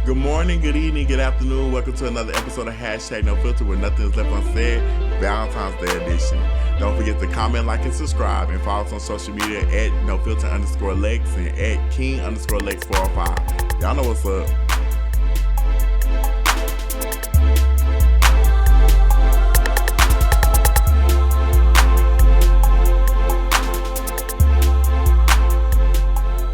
Good morning, good evening, good afternoon. Welcome to another episode of Hashtag No Filter where nothing is left unsaid, Valentine's Day edition. Don't forget to comment, like, and subscribe, and follow us on social media at NoFilter_Lex and at King_Lex405. Y'all know what's up.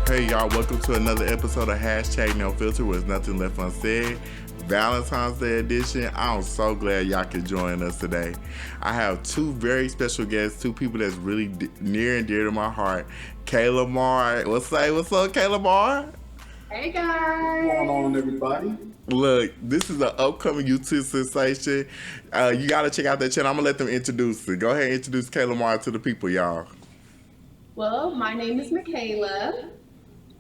Hey y'all, welcome to another episode of Hashtag No Filter where there's nothing left unsaid, Valentine's Day edition. I'm so glad y'all could join us today. I have two very special guests, two people that's really near and dear to my heart. KaylaMar, what's up, KaylaMar? Hey guys! What's going on, everybody? Look, this is an upcoming YouTube sensation. You gotta check out that channel. I'm gonna let them introduce it. Go ahead and introduce KaylaMar to the people, y'all. Well, my name is Michaela.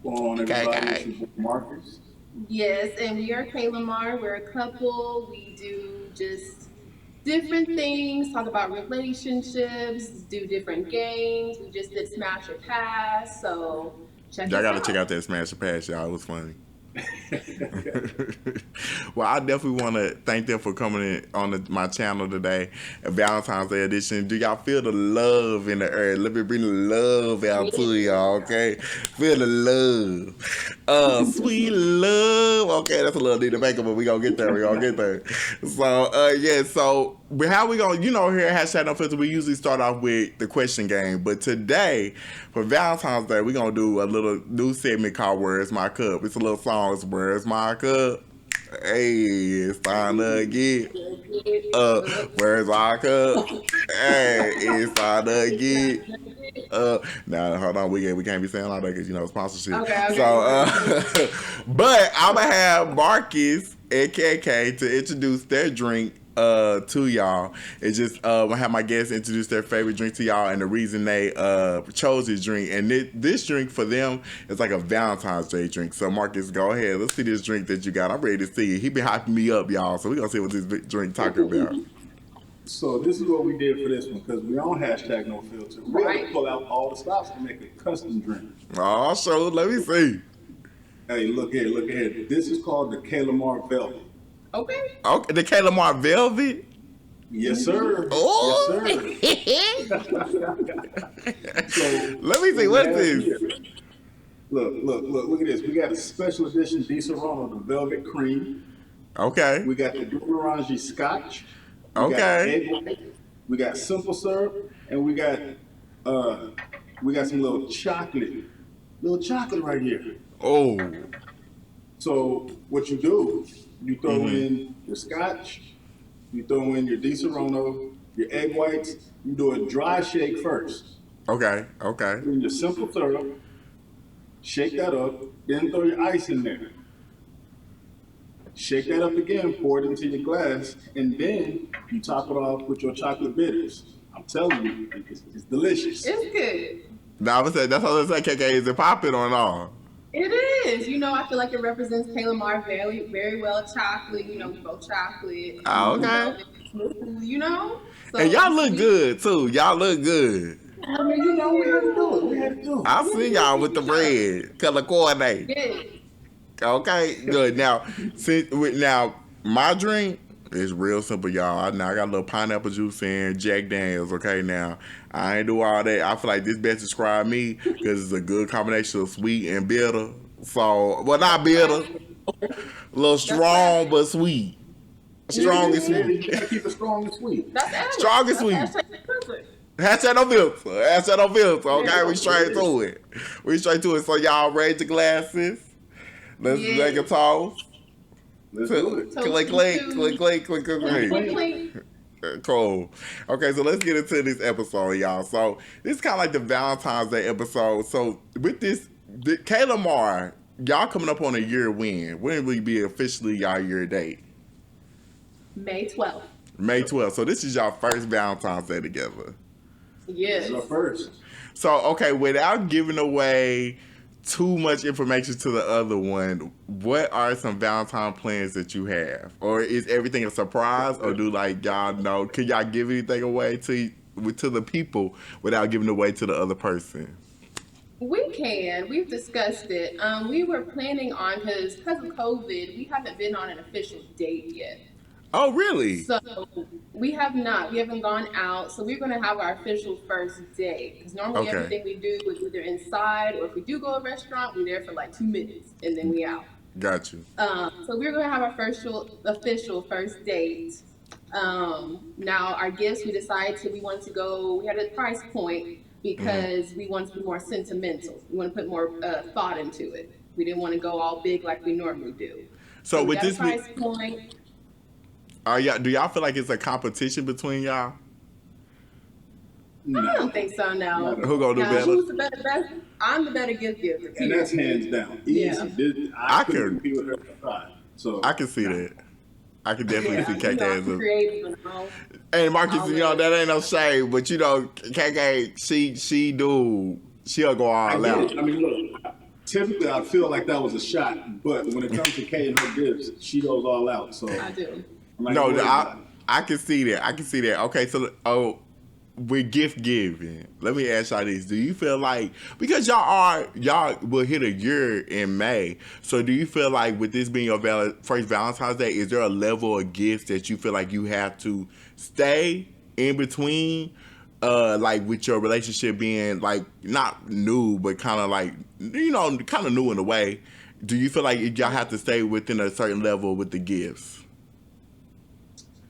What's going on, everybody? This is Marcus. Yes, and we are KaylaMar. We're a couple. We do just different things, talk about relationships, do different games. We just did Smash or Pass, so check us out. Y'all gotta check out that Smash or Pass, y'all. It was funny. Well, I definitely want to thank them for coming in on my channel today, Valentine's Day edition. Do y'all feel the love in the air? Let me bring the love out to y'all, okay? Feel the love, sweet love. Okay, that's a little need to make it, but we gonna get there. So how we gonna, here at Hashtag No Filter, we usually start off with the question game, but today for Valentine's Day, we gonna do a little new segment called "Where's My Cup." It's a little song. It's "Where's My Cup." Hey, it's time to get where's my cup? Hey, it's time to get now hold on, we can't be saying all that because sponsorship. Okay. So but I'm gonna have Marcus and KK to introduce their drink to y'all. It's just I have my guests introduce their favorite drink to y'all and the reason they chose this drink. And this drink for them is like a Valentine's Day drink. So Marcus, go ahead. Let's see this drink that you got. I'm ready to see it. He been hyping me up, y'all. So we're gonna see what this drink talking about. So this is what we did for this one because we on Hashtag No Filter. We had to pull out all the stops to make a custom drink. Oh, sure. Let me see. Hey, look here. This is called the KaylaMar Velvet. Okay, the KaylaMar Velvet? Yes, sir. Oh. Yes, sir. So let me see. What's this? Here. Look at this. We got a special edition Di Serrano, the Velvet Cream. Okay. We got the Orange Scotch. We got simple syrup, and we got some little chocolate right here. Oh. So what you do, you throw in your scotch, you throw in your Di Serrano, your egg whites. You do a dry shake first. Okay. Then your simple syrup, shake that up, then throw your ice in there. Shake that up again, pour it into your glass, and then you top it off with your chocolate bitters. I'm telling you, it's delicious. it's good. Now, that's all I say, KK. Is it popping or not? It is. I feel like it represents KaylaMar very, very well. Chocolate. We both chocolate. Oh, okay. So, and y'all look good too. Y'all look good. I mean, we had to do it. I see y'all with the red color coordinate. Yeah. Okay, good. Now, my drink is real simple, y'all. I got a little pineapple juice in, Jack Daniels. Okay, now I ain't do all that. I feel like this best describe me because it's a good combination of sweet and bitter. So, well, not bitter, a little strong but sweet. Strong and sweet. You gotta keep it strong and sweet. That's strong and sweet. Hashtag no filter. Okay, we straight to it. So y'all raise your glasses. Let's make a toast. Let's do it. Click. Cool. Okay, so let's get into this episode, y'all. So this is kind of like the Valentine's Day episode. So with this, KaylaMar, y'all coming up on a year when? When will be officially y'all year date? May 12th. May 12th. So this is y'all first Valentine's Day together. Yes. It's our first. So, okay, without giving away too much information to the other one, what are some Valentine plans that you have? Or is everything a surprise? Or do y'all know? Can y'all give anything away to the people without giving away to the other person? We can. We've discussed it. We were planning on because of COVID, we haven't been on an official date yet. Oh, really? So we have not. We haven't gone out. So we're going to have our official first date. Because normally Okay, everything we do is either inside, or if we do go to a restaurant, we're there for like 2 minutes and then we out. got you. So we're going to have our first official first date. Now our gifts, we decided to we wanted to go. We had a price point because we wanted to be more sentimental. We want to put more thought into it. We didn't want to go all big like we normally do. So So we with got a this, be, price point. do y'all feel like it's a competition between y'all? I No, don't think so. Now, not at Who all. gonna do now better? who's the better? I'm the better gift giver. And that's hands down. Yeah. Easy. I I couldn't could- compete with her outside. So I can see that. I can definitely Yeah, see you know, KK as I'm a. creative and all. Hey Marcus, you know Always. that ain't no shade, but you know KK, she'll go I all get out. it. I mean, look. Typically, I feel like that was a shot, but when it comes to Kay and her gifts, she goes all out. So I do. I'm like, No, worried about it. I can see that. I can see that. Okay, so with gift giving, let me ask y'all this: do you feel like because y'all will hit a year in May, so do you feel like with this being your first Valentine's Day, is there a level of gifts that you feel like you have to stay in between? Like with your relationship being like not new, but kind of like kind of new in a way. Do you feel like y'all have to stay within a certain level with the gifts?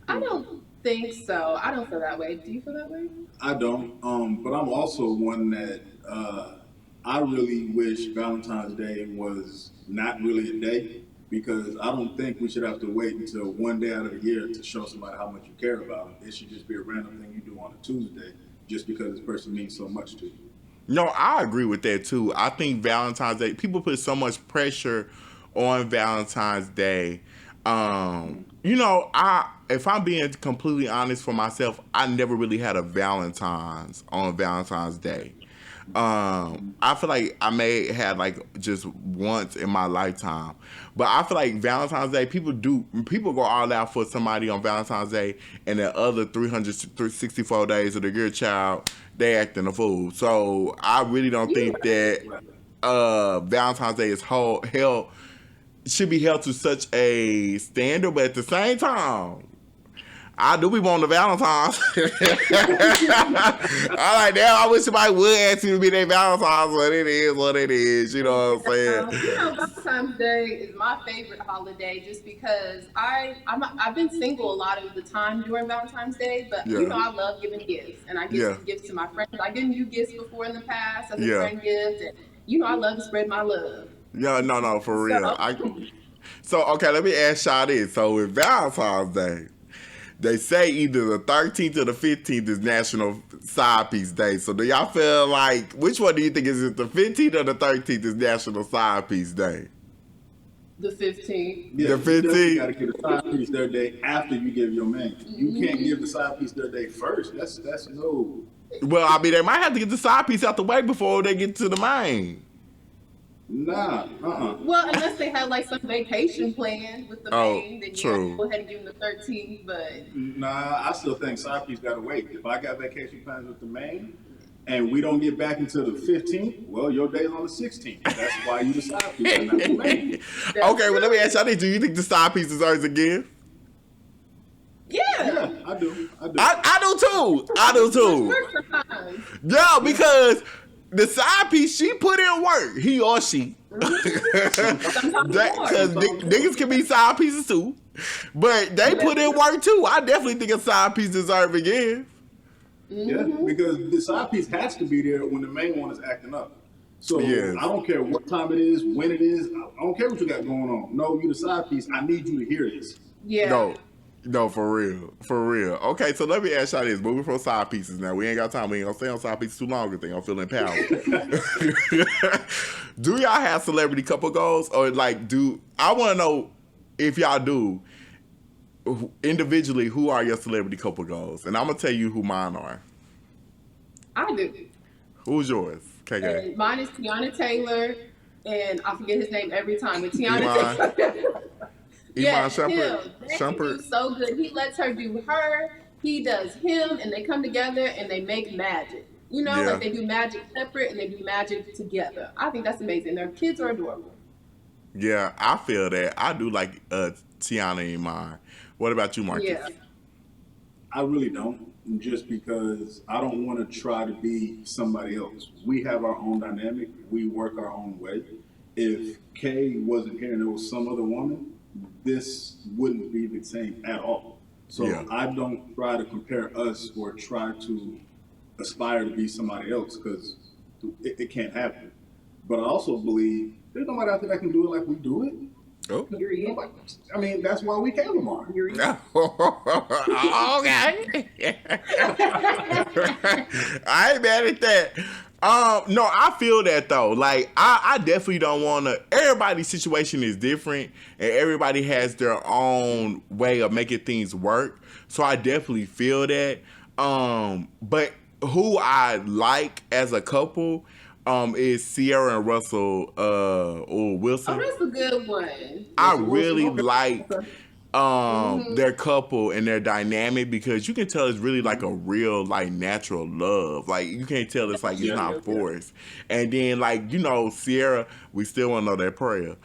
I don't think so. I don't feel that way. Do you feel that way? I don't. But I'm also one that I really wish Valentine's Day was not really a day because I don't think we should have to wait until one day out of the year to show somebody how much you care about them. It should just be a random thing you do on a Tuesday just because this person means so much to you. No, I agree with that too. I think Valentine's Day, people put so much pressure on Valentine's Day. If I'm being completely honest for myself, I never really had a Valentine's on Valentine's Day. I feel like I may have like just once in my lifetime, but I feel like Valentine's Day people go all out for somebody on Valentine's Day, and the other 364 days of the year, child, they acting a fool. So I really don't think that Valentine's Day is held should be held to such a standard, but at the same time, I do be wanting the Valentine's. I like that. I wish somebody would ask me to be their Valentine's, but it is what it is. You know what I'm saying? Valentine's Day is my favorite holiday just because I've been single a lot of the time during Valentine's Day, but Yeah. I love giving gifts and I give Yeah. gifts to my friends. I've given you gifts before in the past as a Yeah. friend gift, and I love to spread my love. Yeah, no, for real. So- So okay, let me ask y'all this. So with Valentine's Day, they say either the 13th or the 15th is National Side Piece Day. So do y'all feel like, which one do you think is it, the 15th or the 13th is National Side Piece Day? The 15th. Yeah, The 15th? You got to give the side piece their day after you give your man. You can't give the side piece their day first. That's no. Well, I mean, they might have to get the side piece out the way before they get to the main. Nah, Well, unless they had like some vacation plan with the Oh, main, then true. go ahead and give them the 13th. But Nah, I still think side piece got to wait. If I got vacation plans with the main and we don't get back until the 15th, well, your day's on the 16th. That's why you the side piece and not the main. Okay, well, let me ask y'all this. Do you think the side piece deserves a gift? yeah, Yeah, I do. I do too. work sometimes. Yeah, because the side piece, she put in work. He or she. Sometimes more. Because niggas can be side pieces too. But they put in work too. I definitely think a side piece deserves a gift. Yeah, because the side piece has to be there when the main one is acting up. So Yes. I don't care what time it is, when it is. I don't care what you got going on. No, you the side piece. I need you to hear this. Yeah. No, for real. For real. Okay, so let me ask y'all this. Moving from side pieces now. We ain't got time. We ain't gonna stay on side pieces too long if they gonna feel empowered. Do y'all have celebrity couple goals? Or like I wanna know if y'all do individually who are your celebrity couple goals? And I'm gonna tell you who mine are. I do. Who's yours? KK. And mine is Tiana Taylor, and I forget his name every time. But Tiana Iman. Taylor. Iman Shumpert. him. That Shumpert. dude's so good. He lets her do her. He does him, and they come together and they make magic. You know, Yeah. like they do magic separate and they do magic together. I think that's amazing. Their kids are adorable. Yeah, I feel that. I do like Tiana in mine. What about you, Yeah. Marcus? I really don't, just because I don't want to try to be somebody else. We have our own dynamic. We work our own way. If Kay wasn't here and there was some other woman, this wouldn't be the same at all. Yeah. So I don't try to compare us or try to aspire to be somebody else because it can't happen. But I also believe there's nobody out there that can do it like we do it. Oh. Period. Nobody, I mean, that's why we KaylaMar. Period. Okay. I ain't mad at that. No, I feel that though. Like, I definitely don't want to. Everybody's situation is different, and everybody has their own way of making things work. So I definitely feel that. But who I like as a couple, is Sierra and Russell, or Oh, Wilson. that's a good one. I Russell Wilson, really okay. like Mm-hmm. their couple and their dynamic because you can tell it's really like a real like natural love. Like you can't tell it's like it's Yeah, not yeah. forced. And then like Sierra, we still want to know that prayer.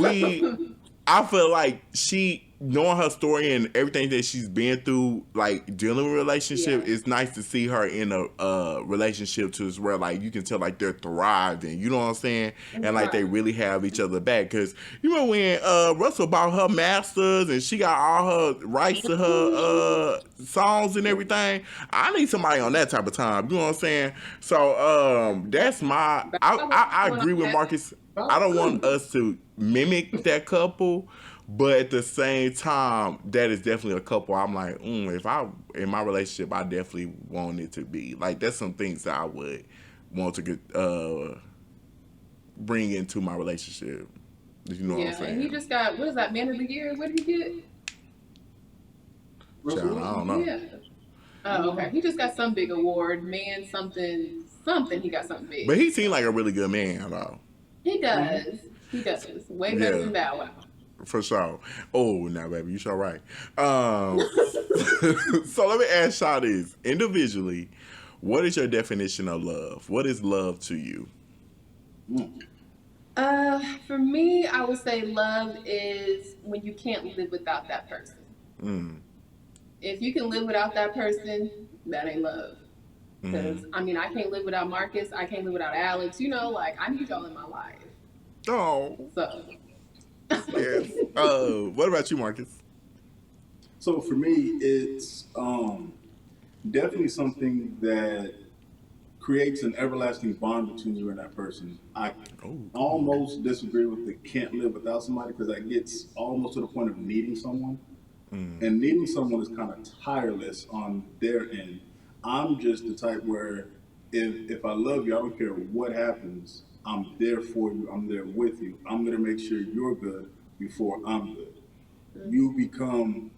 We I feel like she knowing her story and everything that she's been through, like dealing with relationship, Yeah. it's nice to see her in a relationship to where like you can tell like they're thriving. You know what I'm saying? And like they Right. really have each other back. Cause you know when Russell bought her masters and she got all her rights to her songs and everything. I need somebody on that type of time. You know what I'm saying? So that's my. I agree with Marcus. I don't want us to mimic that couple, but at the same time, that is definitely a couple. I'm like, if I in my relationship, I definitely want it to be like that's some things that I would want to get bring into my relationship. You know what I'm Yeah, and he saying? just got, what is that, Man of the Year? What did he get? Russell Child, I Wilson. don't know. Yeah. Oh, okay. He just got some big award, man, something, something. He got something big. But he seemed like a really good man, though. He does. He does. Way better Yeah. than Bow Wow. For sure. Oh, now, baby, you sure right. So let me ask y'all this. Individually, what is your definition of love? What is love to you? For me, I would say love is when you can't live without that person. Mm. If you can live without that person, that ain't love. Mm. Because, I mean, I can't live without Marcus. I can't live without Alex. You know, like, I need y'all in my life. Oh, So, yes. What about you, Marcus? So for me, it's definitely something that creates an everlasting bond between you and that person. I Oh, almost disagree with the can't live without somebody because that gets almost to the point of needing someone. And needing someone is kind of tireless on their end. I'm just the type where if I love you, I don't care what happens. I'm there for you. I'm there with you. I'm gonna make sure you're good before I'm good. You become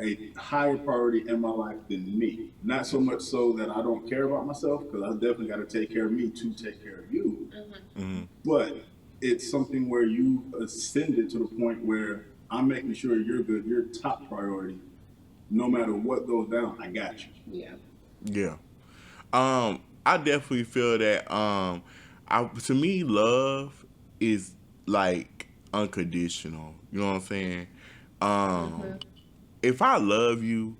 a higher priority in my life than me. Not so much so that I don't care about myself, because I definitely got to take care of me to take care of you. But it's something where you ascended to the point where I'm making sure you're good, you're top priority. No matter what goes down, I got you. yeah. yeah. I definitely feel that. To me, love is like unconditional. You know what I'm saying? If I love you,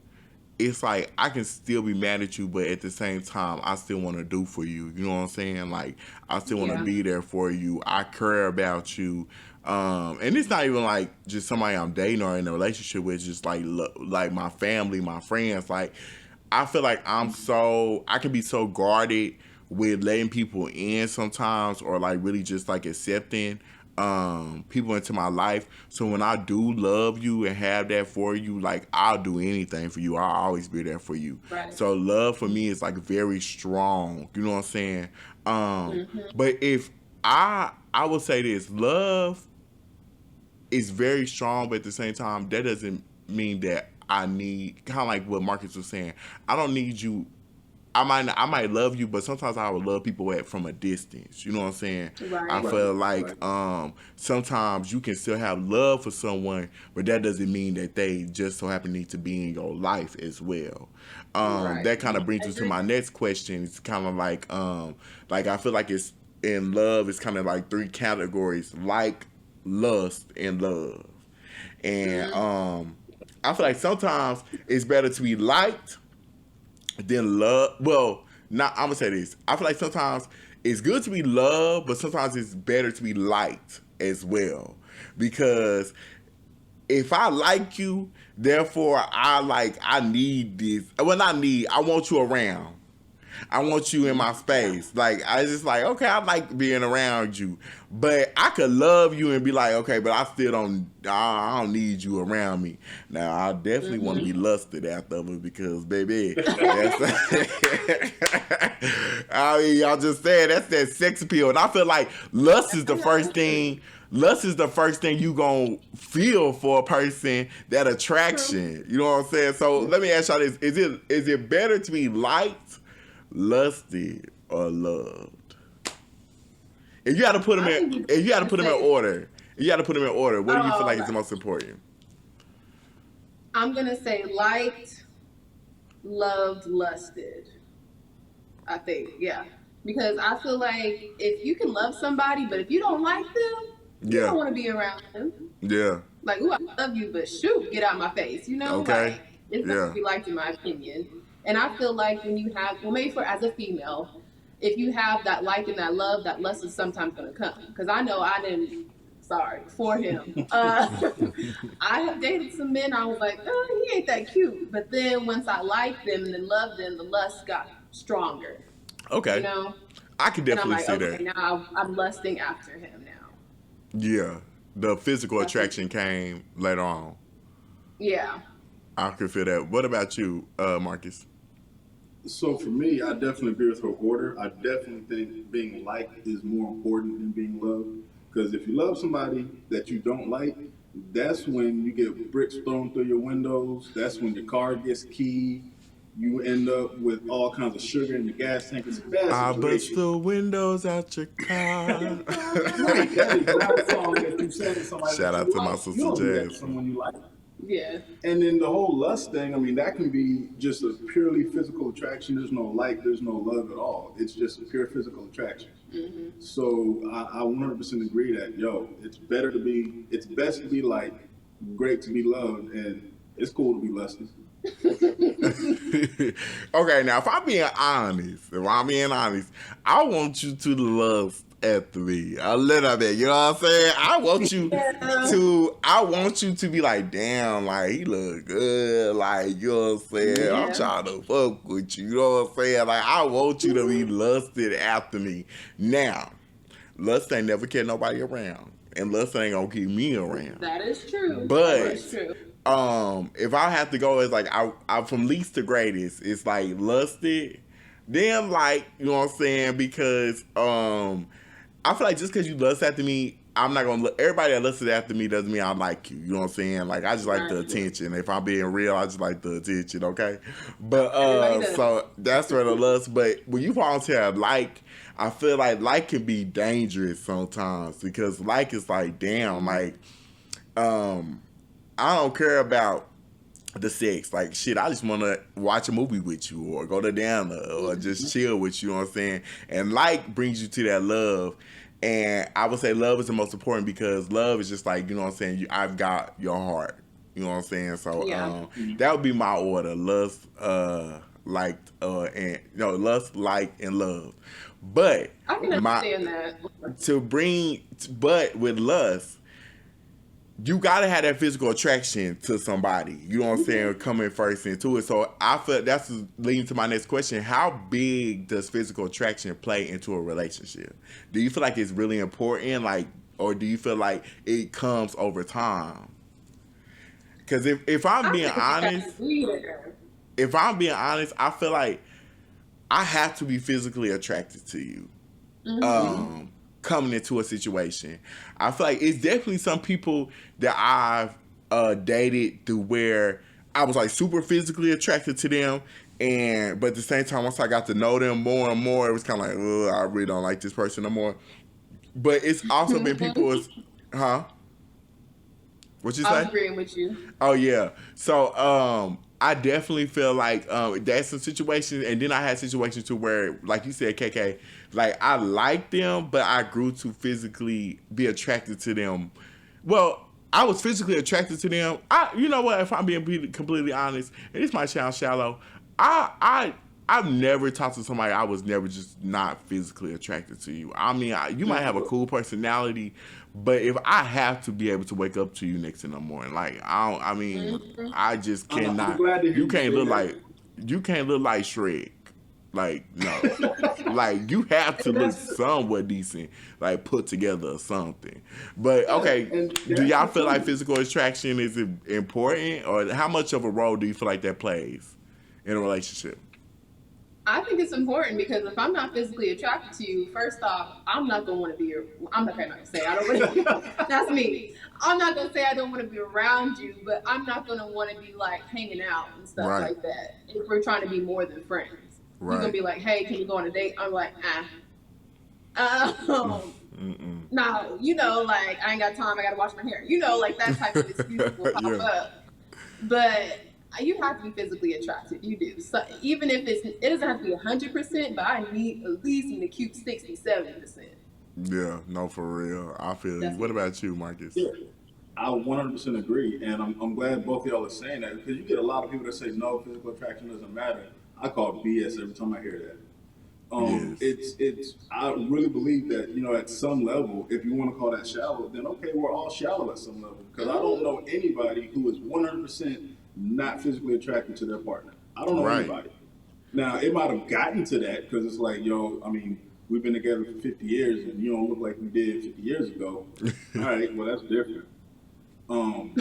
it's like I can still be mad at you, but at the same time, I still want to do for you. You know what I'm saying? Like I still want to Yeah. be there for you. I care about you. And it's not even like just somebody I'm dating or in a relationship with. Just like my family, my friends. Like I feel like I can be so guarded with letting people in sometimes, or like really just like accepting people into my life. So when I do love you and have that for you, like I'll do anything for you. I'll always be there for you. Right. So love for me is like very strong. You know what I'm saying? But if I would say this, love is very strong, but at the same time, that doesn't mean that I need, kind of like what Marcus was saying. I don't need you. I might love you, but sometimes I would love people from a distance. You know what I'm saying? I Right. feel like sometimes you can still have love for someone, but that doesn't mean that they just so happen need to be in your life as well. Right. That kind of brings I us to agree. my next question. It's kind of like I feel like it's in love. It's kind of like three categories: like, lust, and love. And I feel like sometimes it's better to be liked than love. Well, not. I'm gonna say this. I feel like sometimes it's good to be loved, but sometimes it's better to be liked as well. Because if I like you, therefore I need this. Well, not need. I want you around. I want you in my space. Like I just like, okay, I like being around you, but I could love you and be like, okay, but I still don't. I don't need you around me. Now I definitely want to be lusted after me because, baby, that's, I mean, y'all just saying that's that sex appeal, and I feel like lust is the first thing. Lust is the first thing you gonna feel for a person, that attraction. You know what I'm saying? So let me ask y'all this: is it better to be liked, lusted, or loved? If you had to put them in, if you had to put them in order, you had to put them in order. What do you feel like is the most important? I'm gonna say liked, loved, lusted. I think, yeah. Because I feel like if you can love somebody, but if you don't like them, you Yeah, don't want to be around them. yeah, Like, ooh, I love you, but shoot, get out my face. You know, okay, like it's not to yeah. be liked in my opinion. And I feel like when you have, well, maybe for as a female, if you have that like and that love, that lust is sometimes gonna come. Because I know I didn't. Sorry for him. I have dated some men. I was like, oh, he ain't that cute. But then once I liked them and then loved them, the lust got stronger. You Okay, know, I can and I'm definitely like, see okay, that. now I'm lusting after him now. Yeah, the physical That's what, attraction came later on. yeah. I can feel that. What about you, Marcus? So for me, I definitely agree with her order. I definitely think being liked is more important than being loved. Because if you love somebody that you don't like, that's when you get bricks thrown through your windows. That's when your car gets keyed. You end up with all kinds of sugar in your gas tank. It's a bad I bust situation. the windows out your car. Right, that is not a song that you sing to somebody Shout that out you to my like. You sister don't do that to Jasmine. someone you like. Yeah. And then the whole lust thing, I mean, that can be just a purely physical attraction. There's no like, there's no love at all. It's just a pure physical attraction. So I 100% agree that, yo, it's best to be like, great to be loved, and it's cool to be lusty. Okay, now if I'm being honest, I want you to love after me a little bit. You know what I'm saying? Yeah. I want you to be like, damn, like he look good, like you know what I'm saying. I'm Yeah. trying to fuck with you. You know what I'm saying? Like I want you to be lusted after me. Now, lust ain't never kept nobody around, and lust ain't gonna keep me around. That is true. That But is true. if I have to go, it's like I from least to greatest. It's like lusted, then like you know what I'm saying because I feel like just because you lust after me, I'm not gonna look. Everybody that lusted after me doesn't mean I like you. You know what I'm saying? Like I just like the Right. attention. If I'm being real, I just like the attention. Okay, but Everybody does. so that's where the lust. But when you fall into a like, I feel like can be dangerous sometimes because like is like damn like um I don't care about the sex. Like shit, I just want to watch a movie with you or go to dinner or just chill with you. You know what I'm saying? And like brings you to that love. And I would say love is the most important because love is just like, you know what I'm saying, I've got your heart. You know what I'm saying? So Yeah. that would be my order. Lust, like, and lust, like, and love. But I can my understand that. but with lust, you gotta have that physical attraction to somebody. You know what I'm saying? Coming first into it. So I feel that's leading to my next question. How big does physical attraction play into a relationship? Do you feel like it's really important? Like, or do you feel like it comes over time? Because if I'm I being think I honest, agree there. I feel like I have to be physically attracted to you. Coming into a situation. I feel like it's definitely some people that I've dated to where I was like super physically attracted to them, But at the same time, once I got to know them more and more, it was kind of like, ugh, I really don't like this person no more. But it's also been people, huh? What you I was say? agreeing with you. Oh yeah. So I definitely feel like that's some situations, and then I had situations to where, like you said, KK, like I liked them, but I grew to physically be attracted to them. Well, I was physically attracted to them. You know what? If I'm being completely honest, and this might sound shallow, I've never talked to somebody I was never just not physically attracted to you. I mean, you might have a cool personality, but if I have to be able to wake up to you next in the morning, like I don't, I mean, I just I'm cannot. glad to hear You you can't say look that. like you can't look like Shrek. Like no, like you have to look somewhat decent, like put together or something. But okay, And do that's y'all the feel like thing. physical attraction is important, or how much of a role do you feel like that plays in a relationship? I think it's important because if I'm not physically attracted to you, first off, I'm not gonna want to be. I'm not gonna say I don't. Want that's me. I'm not gonna say I don't want to be around you, but I'm not gonna want to be like hanging out and stuff Right, like that. If we're trying to be more than friends, you're gonna right. be like, "Hey, can we go on a date?" I'm like, Um, Mm-mm. no, like I ain't got time. I gotta wash my hair. Like that type of excuse will pop Yeah, up. But you have to be physically attractive. You do. So even if it doesn't have to be 100%, but I need at least in the cute 60, 70%. yeah. No, for real. I feel you. That's What me. about you, Marcus? Yeah, I 100% agree, and I'm glad both of y'all are saying that because you get a lot of people that say no, physical attraction doesn't matter. I call it BS every time I hear that. Yes. It's. I really believe that at some level, if you want to call that shallow, then okay, we're all shallow at some level because I don't Mm-hmm. know anybody who is 100% not physically attracted to their partner. I don't know Right. anybody. Now it might have gotten to that because it's like, yo, I mean, we've been together for 50 years and you don't look like you did 50 years ago. All right, well that's different. Um,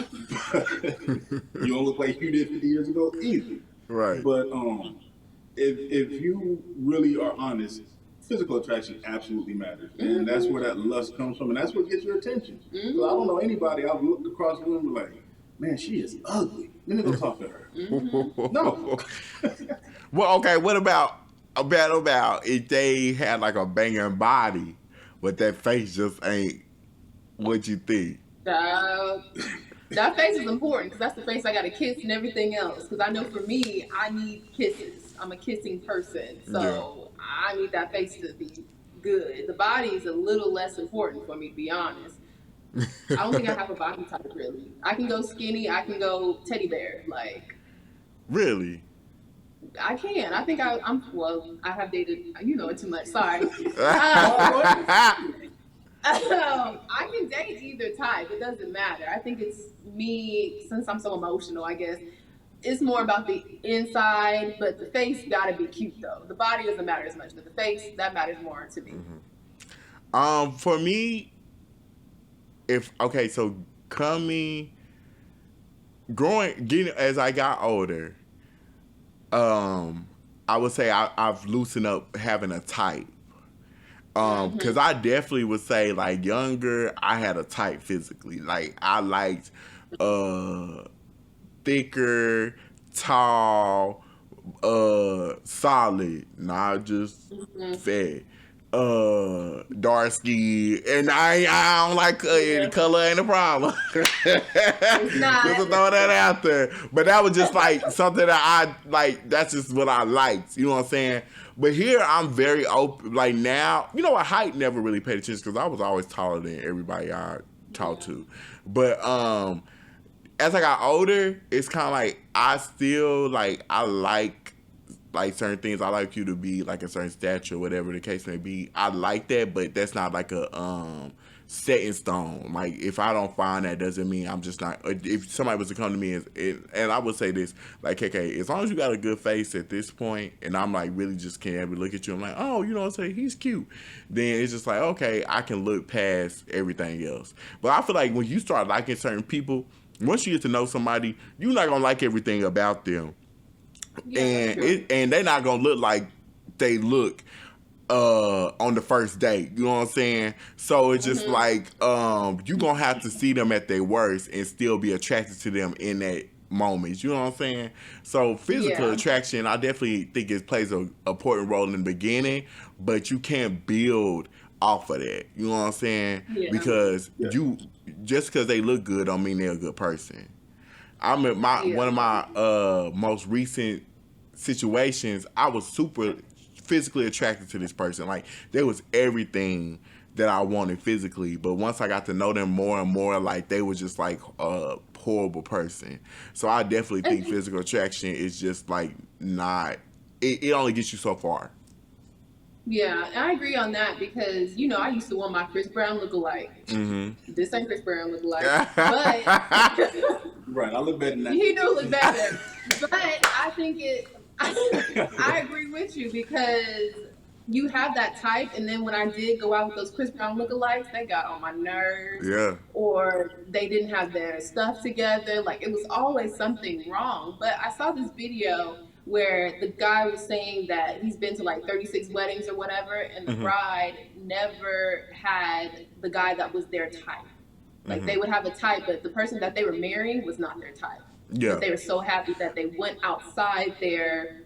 you don't look like you did 50 years ago either. Right. But if you really are honest, physical attraction absolutely matters, and that's where Mm-hmm. that lust comes from, and that's what gets your attention. Because I don't Mm-hmm. know anybody I've looked across the room and like, man, she is ugly. Let me go talk to her. Mm-hmm. No. Well, okay. What about if they had like a banging body, but that face just ain't what you think? Child, that face is important because that's the face I got to kiss and everything else. Because I know for me, I need kisses. I'm a kissing person, Yeah. so I need that face to be good. The body is a little less important for me, to be honest. I don't think I have a body type really. I can go skinny. I can go teddy bear. Like Really? I can. I think I'm. Well, I have dated. You know it too much. Sorry. I can date either type. It doesn't matter. I think it's me, since I'm so emotional, I guess. It's more about the inside, but the face gotta be cute though. The body doesn't matter as much, but the face, that matters more to me. For me, if okay, so coming, getting as I got older, I would say I've loosened up having a type. Because I definitely would say like younger, I had a type physically. Like I liked uh thicker, tall, solid, not just Mm-hmm. fat. Dark skin, and I don't like the Yeah, color ain't a problem. it's Just not. to throw that out there, but that was just like something that I like. That's just what I liked. You know what I'm saying? But here I'm very open. Like now, you know what? Height never really paid attention because I was always taller than everybody I talked Yeah. to. But as I got older, it's kind of like I still I like certain things. I like you to be like a certain stature, whatever the case may be. I like that, but that's not like a set in stone. Like if I don't find that, doesn't mean I'm just not. If somebody was to come to me and I would say this, like, okay, as long as you got a good face at this point, and I'm like really just can't ever look at you, I'm like, oh, you know what I'm saying, he's cute. Then it's just like, okay, I can look past everything else. But I feel like when you start liking certain people, once you get to know somebody, you're not gonna like everything about them, Yeah, that's true. and they're not gonna look like they look on the first date. You know what I'm saying? So it's just Mm-hmm. like you gonna have to see them at their worst and still be attracted to them in that moments. You know what I'm saying? So physical Yeah. attraction, I definitely think it plays a important role in the beginning, but you can't build off of that. You know what I'm saying? Yeah. Because Yeah. you just because they look good don't mean they're a good person. I'm at Yeah. one of my most recent situations. I was super physically attracted to this person. Like there was everything that I wanted physically, but once I got to know them more and more, like they were just like a horrible person. So I definitely think physical attraction is just like not. It only gets you so far. Yeah, I agree on that because I used to want my Chris Brown lookalike. Mm-hmm. This ain't Chris Brown lookalike, but Right, I look better than that. he do look better. But I think I agree with you because you have that type, and then when I did go out with those Chris Brown lookalikes, they got on my nerves. Yeah. Or they didn't have their stuff together. Like it was always something wrong. But I saw this video where the guy was saying that he's been to like 36 weddings or whatever, and the bride never had the guy that was their type. Like they would have a type, but the person that they were marrying was not their type. Yeah. But they were so happy that they went outside their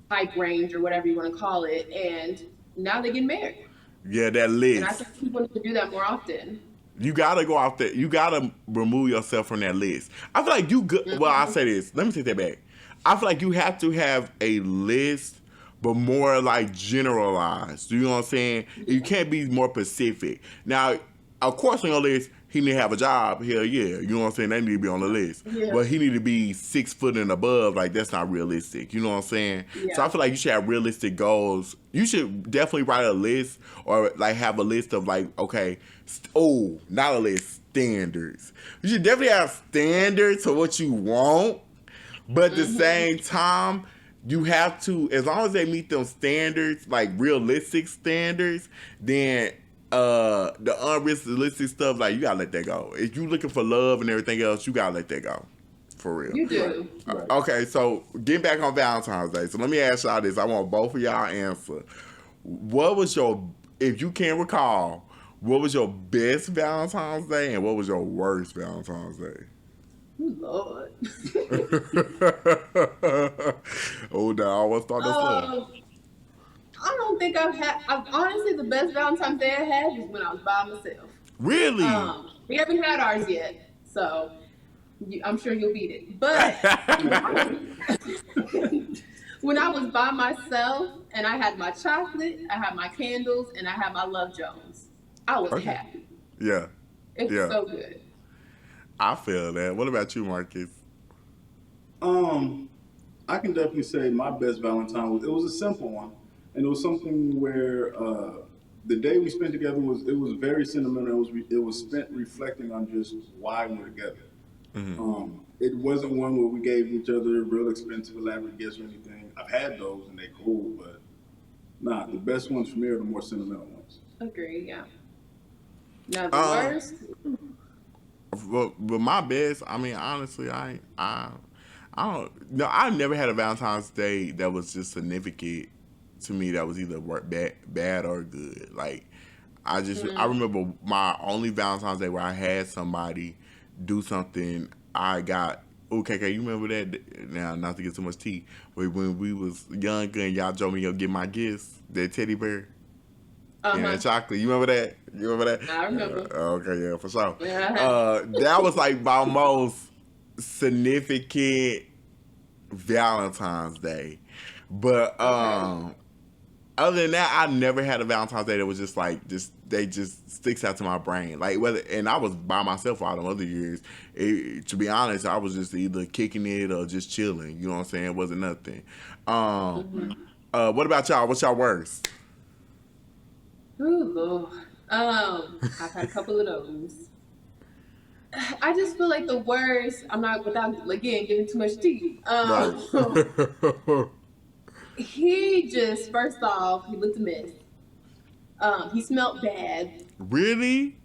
type range or whatever you want to call it, and now they get married. Yeah, that And I list. think people need to do that more often. You gotta go out there. You gotta remove yourself from that list. I feel like you good. Well, I say this. Let me take that back. I feel like you have to have a list, but more like generalized. You know what I'm saying? You can't be more specific. Now, of course, on your list, he need to have a job. Hell yeah. You know what I'm saying? They need to be on the list. Yeah. But he need to be 6 foot and above. Like, that's not realistic. You know what I'm saying? Yeah. So I feel like you should have realistic goals. You should definitely write a list or, like, have a list of, like, okay, not a list, standards. You should definitely have standards for what you want. But at the same time, you have to, as long as they meet them standards, like realistic standards, then the unrealistic stuff, like you gotta let that go. If you looking for love and everything else, you gotta let that go. For real. You do. Right. Okay, so getting back on Valentine's Day. So let me ask y'all this. I want both of y'all answer. What was if you can recall, what was your best Valentine's Day and what was your worst Valentine's Day? Oh, Lord. Oh, no, I want to start this off. I don't think honestly, the best Valentine's Day I had was when I was by myself. Really? We haven't had ours yet, so I'm sure you'll beat it. But when I was by myself and I had my chocolate, I had my candles, and I had my Love Jones, I was happy. Yeah. It was so good. I feel that. What about you, Marcus? I can definitely say my best Valentine was a simple one, and it was something where the day we spent together was very sentimental. It was spent reflecting on just why we're together. Mm-hmm. It wasn't one where we gave each other real expensive, elaborate gifts or anything. I've had those and they cool, but nah, the best ones for me are the more sentimental ones. Agree, yeah. Now the worst. But my best, I mean, honestly, I don't. No, I never had a Valentine's Day that was just significant to me. That was either bad or good. Like, I remember my only Valentine's Day where I had somebody do something. I got. Okay, you remember that? Now, not to get too much tea, but when we was younger and y'all drove me up get my gifts, that teddy bear. And that chocolate. You remember that? I remember. Okay, yeah, for sure. Yeah. That was like my most significant Valentine's Day. But other than that, I never had a Valentine's Day that was just like they just sticks out to my brain. Like and I was by myself all them other years. To be honest, I was just either kicking it or just chilling. You know what I'm saying? It wasn't nothing. What about y'all? What's y'all worst? Ooh, Lord. I've had a couple of those. I just feel like the worst. I'm not without again giving too much tea. Right. He just first off he looked a mess. He smelled bad. Really?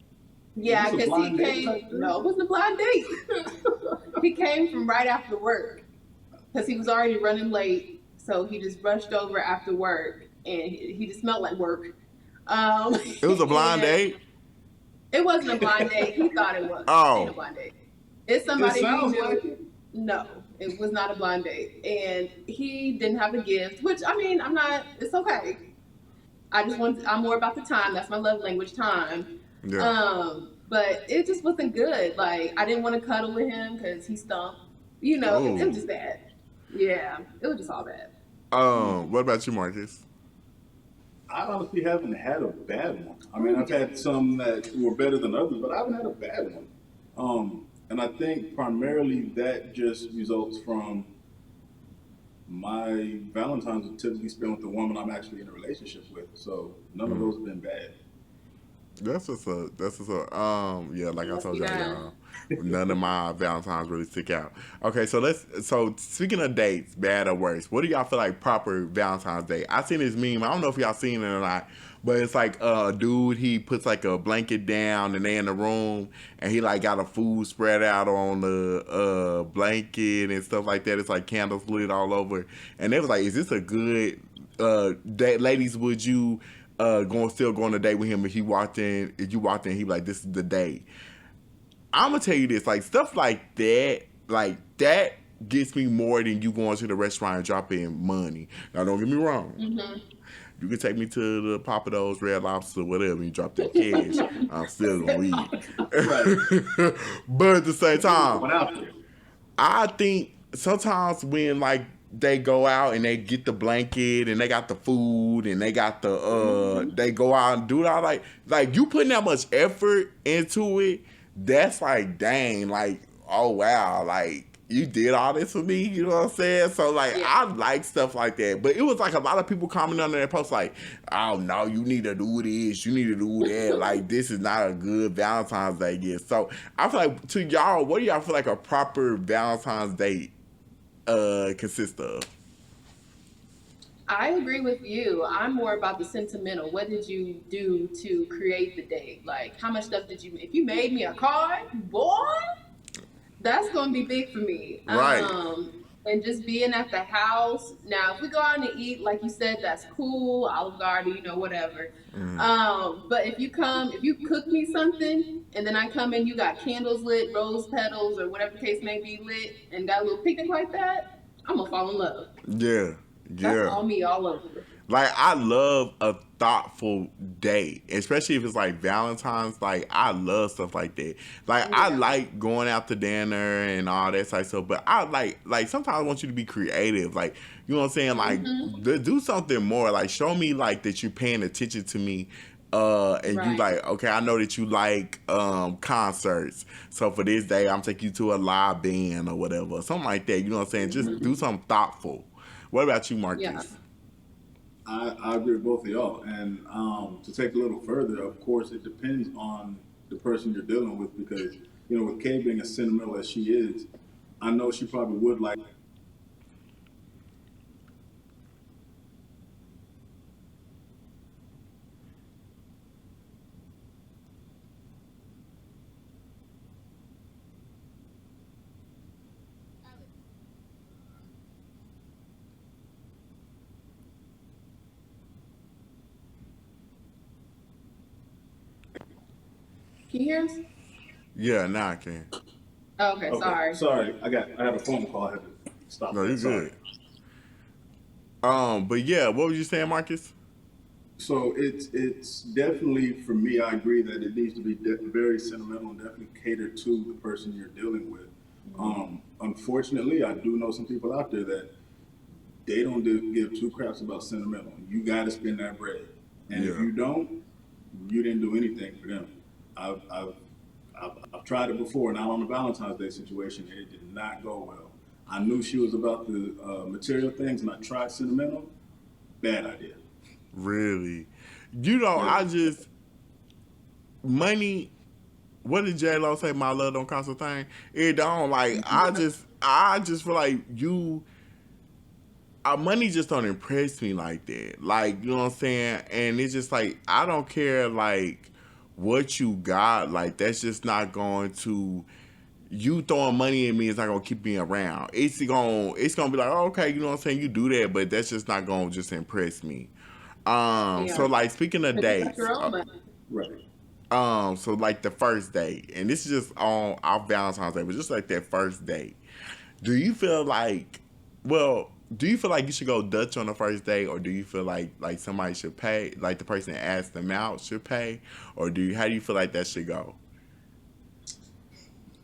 Yeah, Was this a because he blind date came. type thing? No, it wasn't a blind date. He came from right after work because he was already running late, so he just rushed over after work, and he just smelled like work. It was a blind date? It wasn't a blind date. He thought it was. Oh. It ain't a blind date. It's somebody It sounds he knew. like it. No, it was not a blind date, and he didn't have a gift. Which I mean, I'm not. It's okay. I just want. I'm more about the time. That's my love language, time. Yeah. But it just wasn't good. Like I didn't want to cuddle with him because he stunk. It was Oh. just bad. Yeah, it was just all bad. What about you, Marcus? I honestly haven't had a bad one. I mean, I've had some that were better than others, but I haven't had a bad one. And I think primarily that just results from my Valentine's are typically spent with the woman I'm actually in a relationship with. So none of Mm. those have been bad. That's what's up. That's what's up. Yeah, like I told Lucky y'all, guy. y'all, none of my Valentines really stick out. Okay, so speaking of dates, bad or worse, what do y'all feel like proper Valentine's Day? I seen this meme. I don't know if y'all seen it or not, but it's like a dude. He puts like a blanket down, and they in the room, and he like got a food spread out on the blanket and stuff like that. It's like candles lit all over, and they was like, "Is this a good date, ladies? Would you?" Going still going to date with him if you walked in, he be like, this is the day. I'm gonna tell you this, like stuff like that gets me more than you going to the restaurant and dropping money. Now don't get me wrong. Hmm. You can take me to the Papa Do's, Red Lobster, whatever, and you drop that cash. I'm still gonna eat. Right. But at the same time, Going out there. I think sometimes when like they go out and they get the blanket and they got the food and they got the Hmm. they go out and do it all like you putting that much effort into it, that's like dang, like oh wow, like you did all this for me, you know what I'm saying? So like Yeah. I like stuff like that. But it was like a lot of people commenting on that post like, oh no, you need to do this, you need to do that. Like this is not a good Valentine's Day gift. So I feel like to y'all, what do y'all feel like a proper Valentine's Day consist of? I agree with you. I'm more about the sentimental. What did you do to create the date? Like, how much stuff did you make? If you made me a card, boy, that's gonna be big for me. Right. And just being at the house. Now, if we go out and eat, like you said, that's cool. Olive Garden, whatever. Mm. But if you cook me something, and then I come in, you got candles lit, rose petals, or whatever the case may be lit, and got a little picnic like that, I'm gonna fall in love. Yeah. That's Yeah. all me all over. Like I love a thoughtful day, especially if it's like Valentine's. Like I love stuff like that. Like I Yeah. like going out to dinner and all that type of stuff. But I like sometimes I want you to be creative. Like you know what I'm saying. Like Hmm. do something more. Like show me like that you're paying attention to me. And you Right. like okay, I know that you like concerts. So for this day, I'm taking you to a live band or whatever, something like that. You know what I'm saying? Just Hmm. do something thoughtful. What about you, Yeah. Marcus? I agree with both of y'all. And to take a little further, of course, it depends on the person you're dealing with because, with Kay being as sentimental as she is, I know she probably would like. Can you hear us? Yeah, now I can. Oh, okay, Okay, sorry. sorry, I had a phone call. I had to stop No, you that. Sorry. good. But yeah, what was you saying, Marcus? So it's definitely for me. I agree that it needs to be very sentimental and definitely cater to the person you're dealing with. Unfortunately, I do know some people out there that they don't give two craps about sentimental. You got to spend that bread, and if Yeah, you don't, you didn't do anything for them. I've, I've, I've tried it before, not on the Valentine's Day situation, and it did not go well. I knew she was about the material things, and I tried sentimental. Bad idea. really. You know, Yeah. I just money. What did J Lo say? My love don't cost a thing. It don't. Like I just feel like you. Money just don't impress me like that. Like you know what I'm saying. And it's just like I don't care like what you got. Like that's just not going to you throwing money at me is not gonna keep me around. It's gonna be like, oh, okay, you know what I'm saying, you do that, but that's just not gonna just impress me. Yeah. So like speaking of Because you got dates, your own money. Right. so like the first date, and this is just on our Valentine's Day, but just like that first date. Do you feel like, well, do you feel like you should go Dutch on the first date, or do you feel like somebody should pay, like the person that asked them out should pay, or how do you feel like that should go?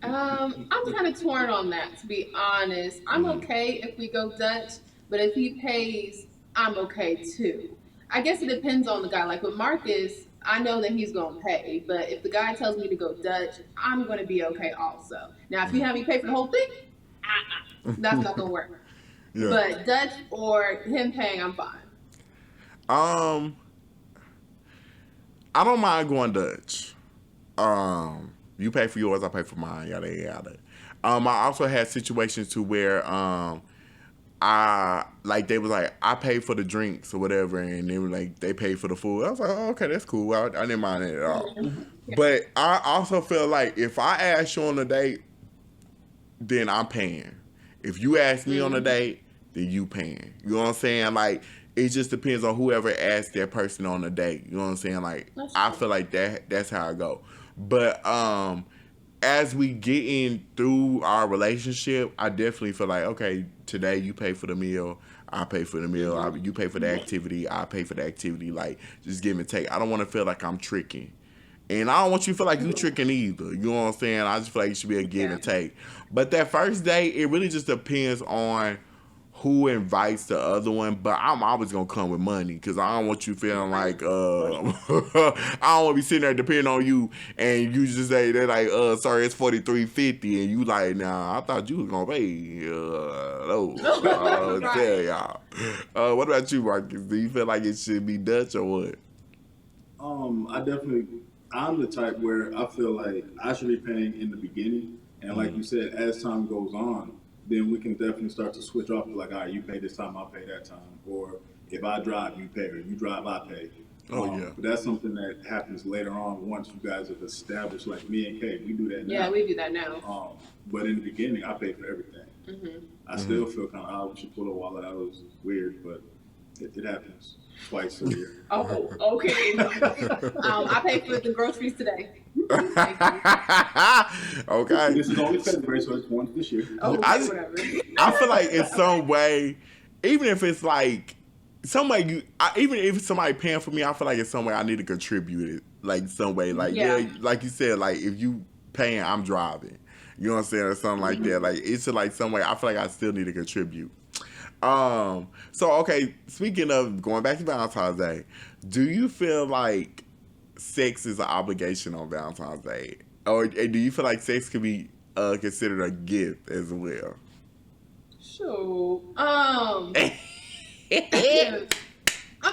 I'm kind of torn on that, to be honest. I'm Mm-hmm. okay if we go Dutch, but if he pays, I'm okay too. I guess it depends on the guy. Like with Marcus, I know that he's gonna pay, but if the guy tells me to go Dutch, I'm gonna be okay also. Now, if you have me pay for the whole thing, that's not gonna work. Yeah. But Dutch or him paying, I'm fine. Um, I don't mind going Dutch. You pay for yours, I pay for mine, yada yada. I also had situations to where I like they was like I paid for the drinks or whatever, and they were like they paid for the food. I was like, oh, okay, that's cool. I didn't mind it at all. But I also feel like if I ask you on a date, then I'm paying. If you ask me on a date, then you paying. You know what I'm saying? Like it just depends on whoever asked that person on a date. You know what I'm saying? Like I feel like that's how I go. But as we get in through our relationship, I definitely feel like, okay, today you pay for the meal, I pay for the meal, you pay for the activity, I pay for the activity. Like, just give and take. I don't want to feel like I'm tricking. And I don't want you to feel like you tricking either. You know what I'm saying? I just feel like it should be a give and take. But that first date, it really just depends on who invites the other one, but I'm always gonna come with money because I don't want you feeling like I don't want to be sitting there depending on you, and you just say they're like, sorry, it's $43.50, and you like, nah, I thought you was gonna pay. No, tell y'all. What about you, Marcus? Do you feel like it should be Dutch or what? I'm the type where I feel like I should be paying in the beginning, and like you said, as time goes on, then we can definitely start to switch off. Like, all right, you pay this time, I'll pay that time. Or if I drive, you pay. Or you drive, I pay. Yeah. But that's something that happens later on once you guys have established, like me and Kay, we do that now. Yeah, we do that now. But in the beginning, I pay for everything. I still feel kind of, we should pull a wallet out. It was weird, but it happens twice a year. Oh, okay. I paid for the groceries today. Okay. This is only February, so it's once this year. Oh, whatever. I feel like in some way, even if it's like some way even if somebody paying for me, I feel like in some way I need to contribute it, like some way, like like you said, like if you paying, I'm driving. You know what I'm saying, or something like that. Like it's like some way I feel like I still need to contribute. So okay, speaking of going back to Valentine's Day, do you feel like sex is an obligation on Valentine's Day, or do you feel like sex could be considered a gift as well? Sure. I'm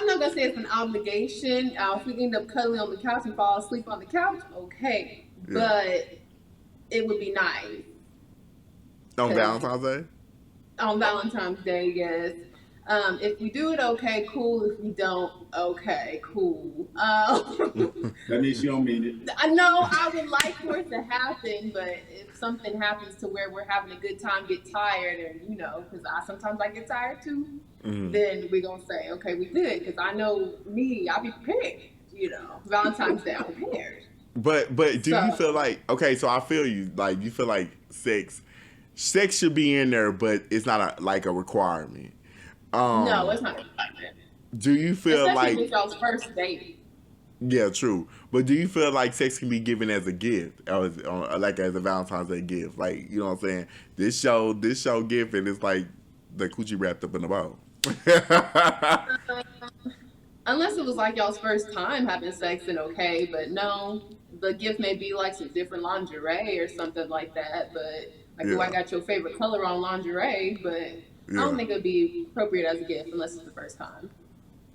not gonna say it's an obligation. If we end up cuddling on the couch and fall asleep on the couch, okay. Yeah. But it would be nice. On Valentine's Day? On Valentine's Day, yes. If we do it, okay, cool. If we don't, okay, cool. That means you don't mean it. I know I would like for it to happen, but if something happens to where we're having a good time, get tired, and because sometimes I get tired too, then we're gonna say, okay, we good. Because I know me, I'll be prepared. Valentine's Day, I'm prepared. But do you feel like, okay? So I feel you. Like you feel like sex should be in there, but it's not a requirement. No, it's not a requirement. Do you feel especially like with y'all's first date? Yeah, true. But do you feel like sex can be given as a gift, or like as a Valentine's Day gift? Like, you know what I'm saying? This show gift, and it's like the coochie wrapped up in a bow. Unless it was like y'all's first time having sex, then okay. But no, the gift may be like some different lingerie or something like that. But like, I got your favorite color on lingerie, but I don't think it would be appropriate as a gift unless it's the first time.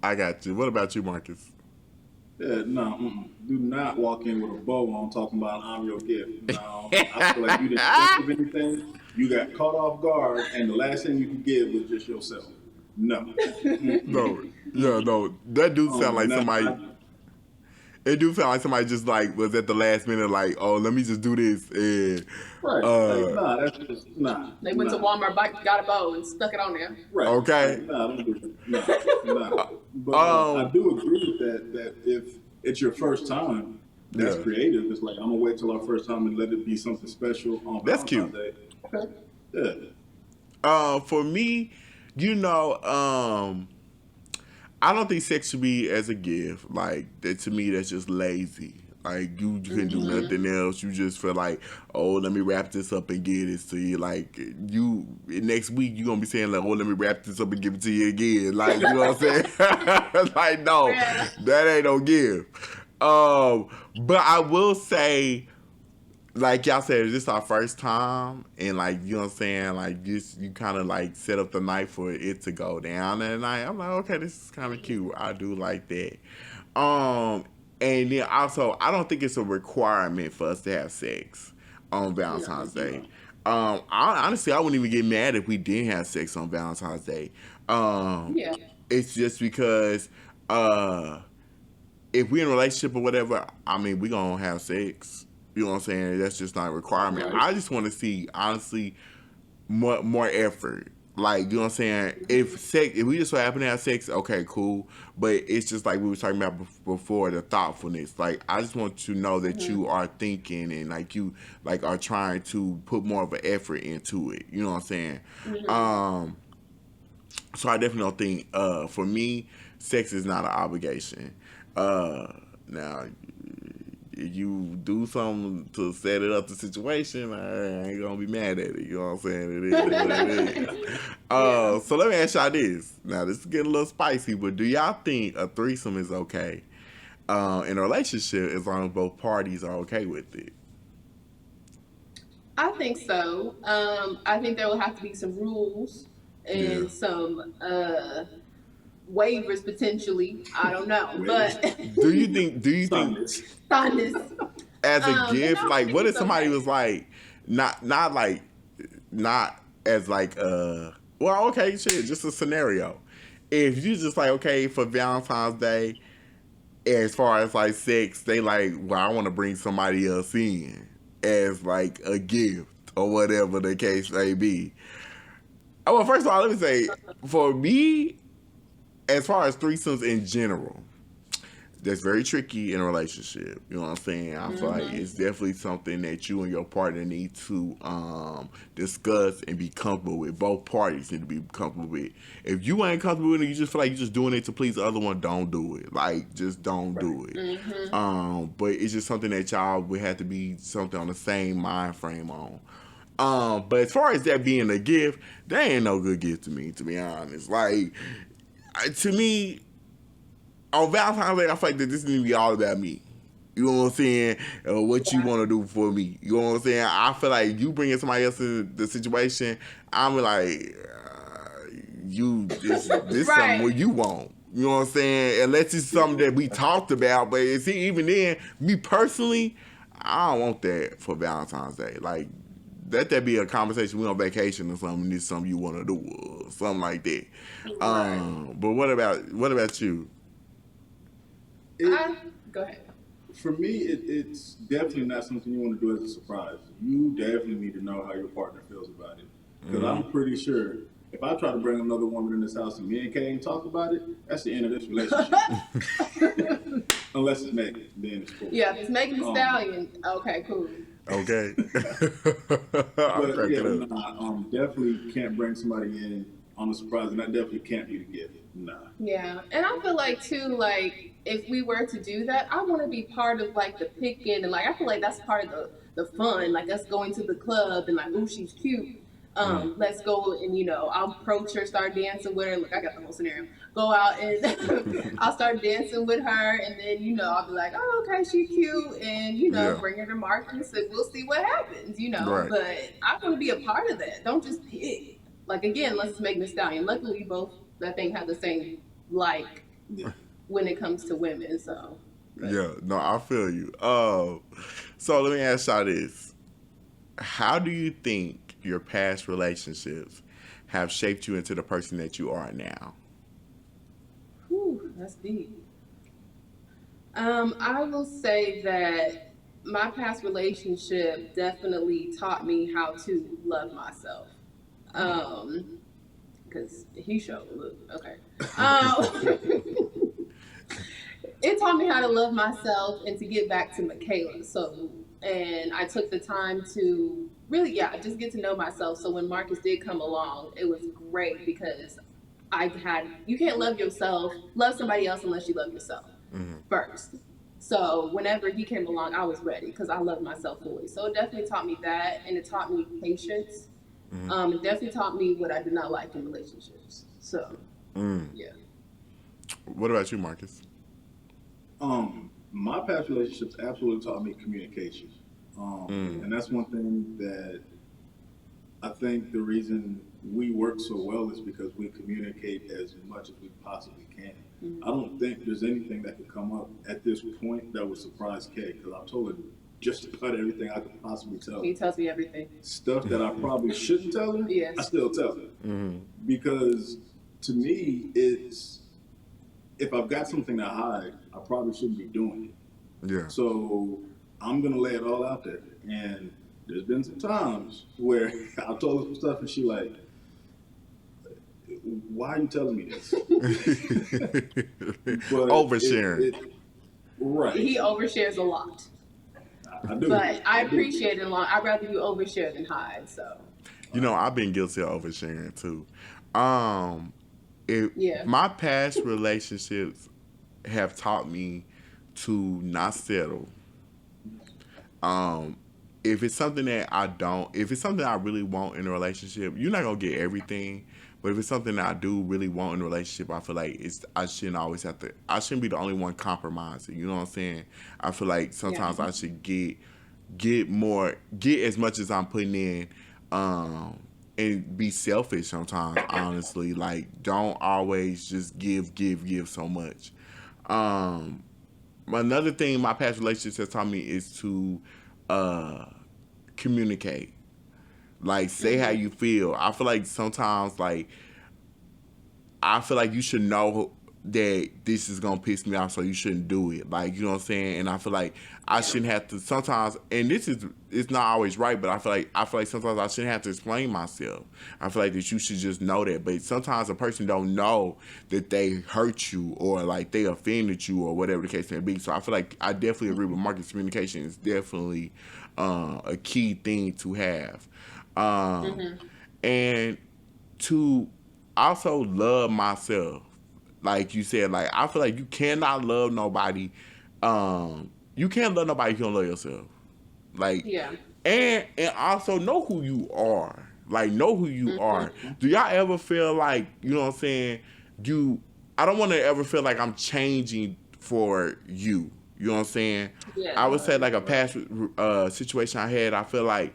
I got you. What about you, Marcus? Yeah, no, do not walk in with a bow on talking about I'm your gift. No, I feel like you didn't think of anything. You got caught off guard, and the last thing you could give was just yourself. No. No. That do sound like somebody. It do sound like somebody just like was at the last minute, like, oh, let me just do this. And, right. That's just They went to Walmart, got a bow, and stuck it on there. Right. Okay. Don't do that. No. But I do agree with that if it's your first time, that's creative. It's like, I'm going to wait till our first time and let it be something special on That's Valentine's cute. Day. Okay. Yeah. For me, you know, I don't think sex should be as a gift. Like that to me, that's just lazy. Like you couldn't do Mm-hmm. nothing else. You just feel like, oh, let me wrap this up and give this to you. Like you next week, you gonna be saying like, oh, let me wrap this up and give it to you again. Like you know what I'm saying? Like no, Yeah. that ain't no gift. But I will say like y'all said, this our first time, and like you know what I'm saying, like you kind of like set up the night for it to go down that night. I'm like, okay, this is kind of cute. I do like that. Um, and then also, I don't think it's a requirement for us to have sex on No. Valentine's Day. Honestly, I wouldn't even get mad if we didn't have sex on Valentine's Day. Um, Yeah. it's just because uh if we in a relationship or whatever, I mean, we gonna have sex. You know what I'm saying? That's just not a requirement. Right. I just want to see, honestly, more effort. Like, you know what I'm saying? If we just so happen to have sex, okay, cool. But it's just like we were talking about before, the thoughtfulness. Like, I just want to know that Mm-hmm. you are thinking and like you like are trying to put more of an effort into it. You know what I'm saying? Mm-hmm. Um, so I definitely don't think for me, sex is not an obligation. Uh, now if you do something to set it up the situation, I ain't gonna be mad at it. You know what I'm saying? It is what it is. Yeah. So let me ask y'all this. Now this is getting a little spicy, but do y'all think a threesome is okay in a relationship as long as both parties are okay with it? I think so. I think there will have to be some rules Yeah. and some waivers potentially. I don't know, Waivers. but Do you think Silence. fondness. as a But no, gift, I like think what if it's somebody okay. was like not like not as like well okay shit just a scenario if you just like okay for Valentine's Day as far as like sex they like well I want to bring somebody else in as like a gift or whatever the case may be. Oh, well first of all let me say for me as far as threesomes in general that's very tricky in a relationship. You know what I'm saying? I feel like Hmm. it's definitely something that you and your partner need to discuss and be comfortable with. Both parties need to be comfortable with. If you ain't comfortable with it, you just feel like you're just doing it to please the other one. Don't do it. Like just don't Right. do it. Hmm. But it's just something that y'all would have to be something on the same mind frame on. But as far as that being a gift, that ain't no good gift to me. To be honest, like to me, on Valentine's Day, I feel like that this needs to be all about me. You know what I'm saying? What you Yeah. want to do for me. You know what I'm saying? I feel like you bringing somebody else in the situation, I'm like, you this something Right. what you want. You know what I'm saying? Unless it's something that we talked about, but see, even then, me personally, I don't want that for Valentine's Day. Like, let that be a conversation. We on vacation or something. This is something you want to do or something like that. Right. But what about you? It I go ahead. For me, it's definitely not something you want to do as a surprise. You definitely need to know how your partner feels about it. Because Mm-hmm. I'm pretty sure if I try to bring another woman in this house and me and Kay ain't talk about it, that's the end of this relationship. Unless it's Megan, then it's cool. Yeah, if it's Megan Thee Um, Stallion. Okay, cool. Okay. I'm but yeah, cracking up. nah, definitely can't bring somebody in on a surprise, and that definitely can't be the gift. Nah. Yeah, and I feel like too, like if we were to do that, I want to be part of like the picking, and like I feel like that's part of the fun, like us going to the club and like, ooh, she's cute. Mm. Let's go and I'll approach her, start dancing with her. Look, I got the whole scenario. Go out and I'll start dancing with her, and then I'll be like, oh, okay, she cute, and Yeah. bring her to Marcus, and we'll see what happens. Right. But I want to be a part of that. Don't just pick. Like again, let's make the stallion. Luckily, we both I think have the same like Yeah. when it comes to women. So, but Yeah. No, I feel you. So let me ask y'all this: how do you think your past relationships have shaped you into the person that you are now? whew, that's deep. I will say that my past relationship definitely taught me how to love myself. Um, because he showed look okay. It taught me how to love myself and to get back to Michaela. So, and I took the time to really, yeah, just get to know myself. So when Marcus did come along, it was great because you can't love somebody else unless you love yourself first. So whenever he came along, I was ready because I love myself fully. So it definitely taught me that, and it taught me patience. It definitely taught me what I did not like in relationships. So, yeah. What about you, Marcus? My past relationships absolutely taught me communication. And that's one thing that I think the reason we work so well is because we communicate as much as we possibly can. I don't think there's anything that could come up at this point that would surprise Kay because I've told her just about everything I could possibly tell her. He tells me everything. Stuff that I probably shouldn't tell her, Yes. I still tell her. Because to me, it's if I've got something to hide, I probably shouldn't be doing it. Yeah. So I'm gonna lay it all out there. And there's been some times where I told her some stuff and she like, why are you telling me this? But Oversharing. Right. He overshares a lot. I do. But I appreciate it a lot. I'd rather you overshare than hide. So. You know, I've been guilty of oversharing too. Yeah. My past relationships have taught me to not settle. If it's something that if it's something I really want in a relationship, you're not gonna get everything. But if it's something that I do really want in a relationship, I feel like I shouldn't be the only one compromising. You know what I'm saying? I feel like sometimes I should get as much as I'm putting in, and be selfish sometimes, honestly. Like, don't always just give so much. Another thing my past relationships has taught me is to communicate. Like, say how you feel. I feel like sometimes, like, you should know that this is gonna piss me off, so you shouldn't do it. Like, you know what I'm saying? And I feel like I shouldn't have to sometimes. And it's not always right, but I feel like sometimes I shouldn't have to explain myself. I feel like that you should just know that. But sometimes a person don't know that they hurt you or like they offended you or whatever the case may be. So I feel like I definitely agree with Marcus. Communication is definitely a key thing to have. And to also love myself. Like you said, like, I feel like you cannot love nobody. You can't love nobody if you don't love yourself. Like, and also know who you are. Like, know who you are. Do y'all ever feel like, you know what I'm saying? I don't want to ever feel like I'm changing for you. You know what I'm saying? Yeah. I would say like a past situation I had, I feel like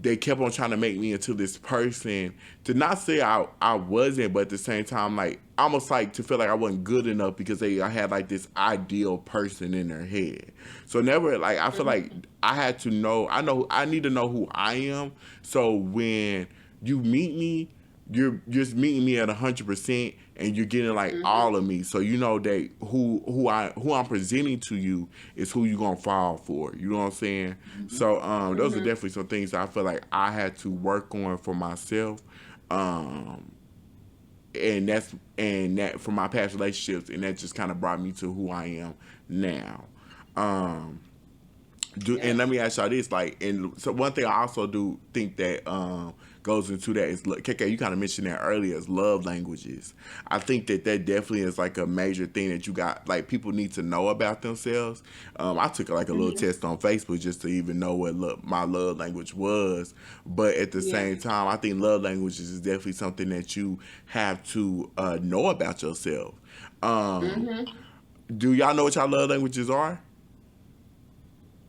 they kept on trying to make me into this person. To not say I wasn't, but at the same time, like, almost like to feel like I wasn't good enough because I had like this ideal person in their head. So never, like, I feel like I had to know, I need to know who I am. So when you meet me, you're just meeting me at 100%, and you're getting like all of me. So you know that who I'm presenting to you is who you're gonna fall for. You know what I'm saying? So those are definitely some things that I feel like I had to work on for myself. And that from my past relationships, and that just kind of brought me to who I am now. And let me ask y'all this, like, and so one thing I also do think that goes into that is, KK, you kind of mentioned that earlier, is love languages. I think that definitely is like a major thing that you got, like, people need to know about themselves. I took like a little test on Facebook just to even know what my love language was, but at the same time, I think love languages is definitely something that you have to know about yourself. Do y'all know what y'all love languages are?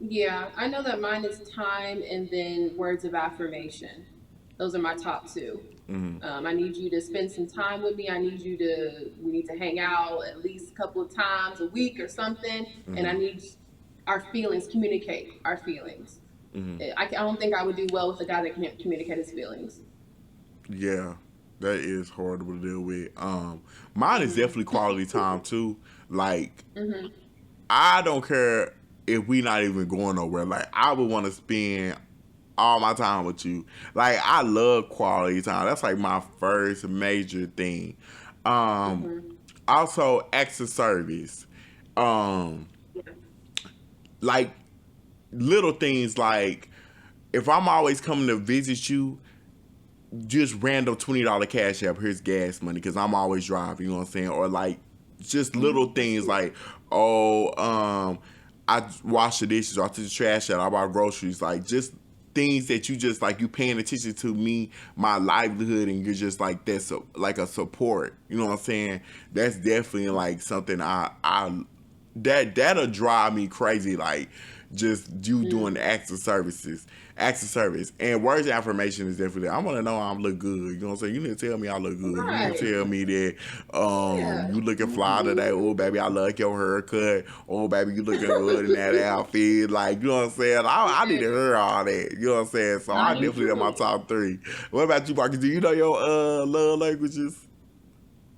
Yeah, I know that mine is time and then words of affirmation. Those are my top two. I need you to spend some time with me. We need to hang out at least a couple of times a week or something. And I need our feelings, communicate our feelings. I don't think I would do well with a guy that can't communicate his feelings. Yeah, that is horrible to deal with. Mine is definitely quality time too. Like, I don't care if we not even going nowhere. Like, I would want to spend all my time with you. Like, I love quality time. That's like my first major thing. Also, acts of service. Like, little things like if I'm always coming to visit you, just random $20 cash app, here's gas money because I'm always driving, you know what I'm saying? Or like just little things like, I wash the dishes, or I took the trash out, I bought groceries, like just things that you just like you paying attention to me, my livelihood, and you're just like that's like a support. You know what I'm saying? That's definitely like something that'll drive me crazy. Like just you doing acts of service, and words of affirmation is definitely. I want to know I'm look good. You know what I'm saying? You need to tell me I look good. Right. You need to tell me that Yeah. you looking fly today. Oh baby, I like your haircut. Oh baby, you looking good in that outfit. Like you know what I'm saying? I need to hear all that. You know what I'm saying? So I definitely in my top 3. What about you, Marcus? Do you know your love languages?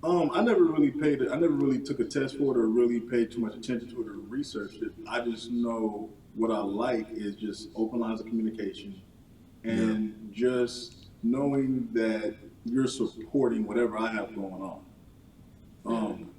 I never really took a test for it or really paid too much attention to it or researched it. I just know what I like is just open lines of communication and just knowing that you're supporting whatever I have going on.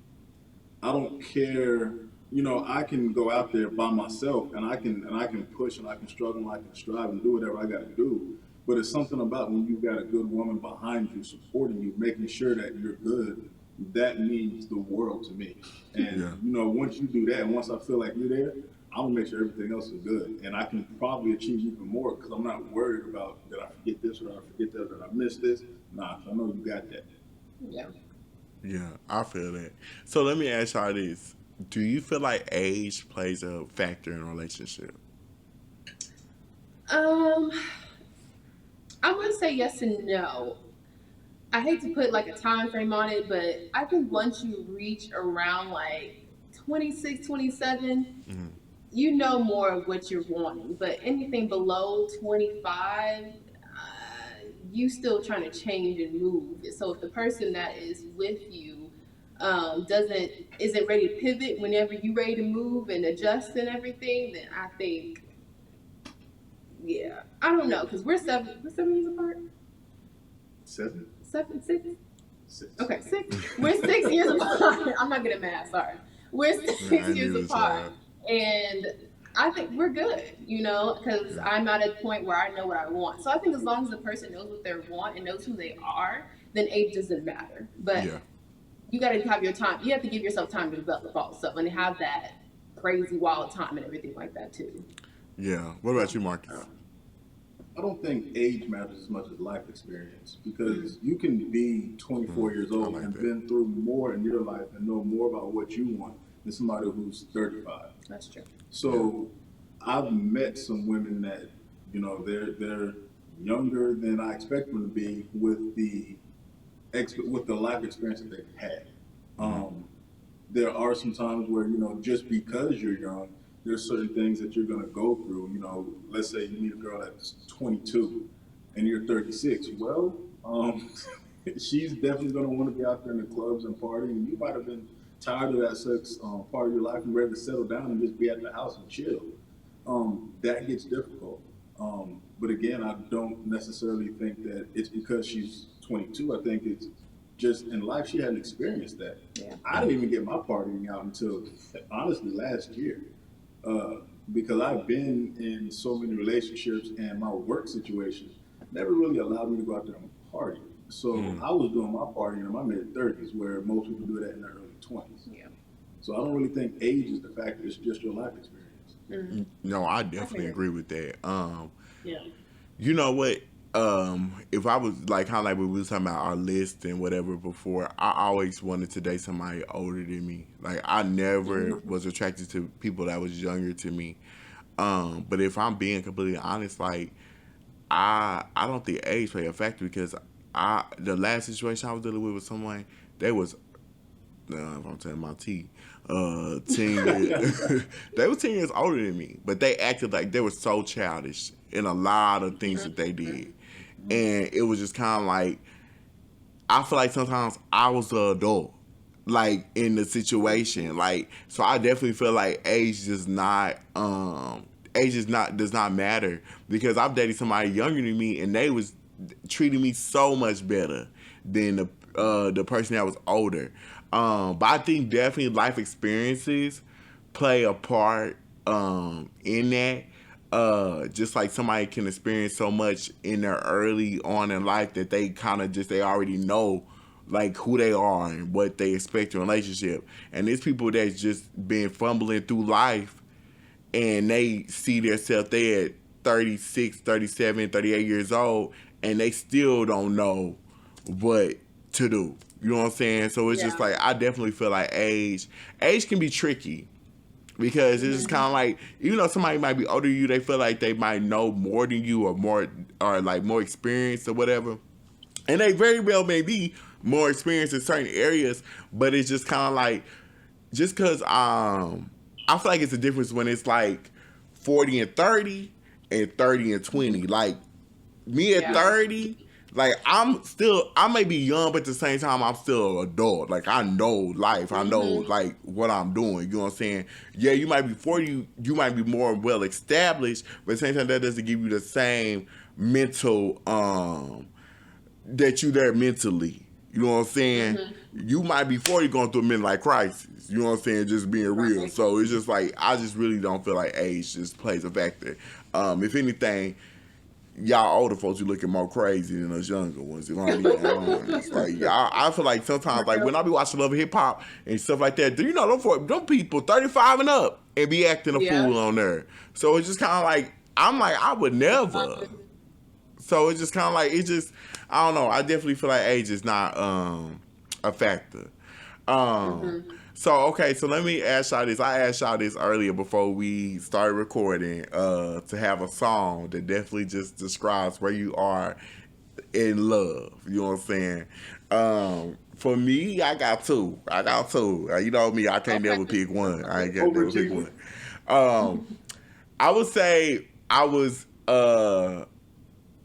I don't care. You know, I can go out there by myself and I can push and I can struggle and I can strive and do whatever I got to do. But it's something about when you've got a good woman behind you, supporting you, making sure that you're good. That means the world to me. And you know, once you do that, and once I feel like you're there, I'm gonna make sure everything else is good, and I can probably achieve even more because I'm not worried about did I forget this or did I forget that or did I miss this. Nah, I know you got that. Yeah. Yeah, I feel that. So let me ask y'all this: do you feel like age plays a factor in a relationship? I'm gonna say yes and no. I hate to put like a time frame on it, but I think once you reach around like 26, 27, you know more of what you're wanting. But anything below 25, you still trying to change and move. So if the person that is with you isn't ready to pivot whenever you're ready to move and adjust and everything, then I think, yeah, I don't know, because we're 7 years apart. 7, 7, 6. 6. Okay, 6. We're 6 years apart. I'm not good at math. Sorry. We're 6 years apart, and I think we're good. You know, because I'm at a point where I know what I want. So I think as long as the person knows what they want and knows who they are, then age doesn't matter. But you got to have your time. You have to give yourself time to develop also, and have that crazy wild time and everything like that too. Yeah. What about you, Marcus? I don't think age matters as much as life experience because you can be 24 years old and been through more in your life and know more about what you want than somebody who's 35. That's true. So I've met some women that, you know, they're younger than I expect them to be with the life experience that they've had. There are some times where, you know, just because you're young, there's certain things that you're going to go through. You know, let's say you meet a girl that's 22 and you're 36. Well, she's definitely going to want to be out there in the clubs and partying. You might have been tired of that sex part of your life and ready to settle down and just be at the house and chill. That gets difficult. But again, I don't necessarily think that it's because she's 22. I think it's just in life she hadn't experienced that. Yeah. I didn't even get my partying out until honestly last year. Because I've been in so many relationships and my work situation never really allowed me to go out there and party. So I was doing my partying in my mid-30s where most people do that in their early 20s. Yeah. So I don't really think age is the factor, it's just your life experience. No, I definitely agree with that. Yeah. You know what? If I was like kind of like when we was talking about our list and whatever before, I always wanted to date somebody older than me. Like I never was attracted to people that was younger to me. But if I'm being completely honest, like I don't think age play a factor because the last situation I was dealing with someone, they was if I'm telling my tea, 10 years, they were 10 years older than me, but they acted like they were so childish in a lot of things that they did. And it was just kind of like, I feel like sometimes I was the adult, like in the situation. Like, so I definitely feel like age does not matter because I've dated somebody younger than me and they was treating me so much better than the person that was older. But I think definitely life experiences play a part in that. just like somebody can experience so much in their early on in life that they kind of just they already know like who they are and what they expect in a relationship. And there's people that's just been fumbling through life and they see themselves there at 36, 37, 38 years old and they still don't know what to do. You know what I'm saying? So it's just like I definitely feel like age can be tricky because it's just kind of like, even though somebody might be older than you, they feel like they might know more than you or like more experienced or whatever. And they very well may be more experienced in certain areas, but it's just kind of like, just because I feel like it's a difference when it's like 40 and 30 and 30 and 20. Like me at 30, like I may be young, but at the same time, I'm still an adult. Like I know life. I know like what I'm doing. You know what I'm saying? Yeah, you might be 40, you might be more well established, but at the same time, that doesn't give you the same mental, that you there mentally. You know what I'm saying? You might be 40 going through a midlife crisis. You know what I'm saying? Just being real. So it's just like, I just really don't feel like age just plays a factor. If anything, y'all older folks, you looking more crazy than us younger ones. If I'm being honest. Like, I feel like sometimes, like when I be watching Love and Hip Hop and stuff like that, you know, them people 35 and up and be acting a fool on there. So it's just kind of like, I'm like, I would never. So it's just kind of like, it just, I don't know. I definitely feel like age is not a factor. So, okay, so let me ask y'all this. I asked y'all this earlier before we started recording to have a song that definitely just describes where you are in love. You know what I'm saying? For me, I got two. You know me, I can't never pick one. I ain't got to never pick one. I would say I was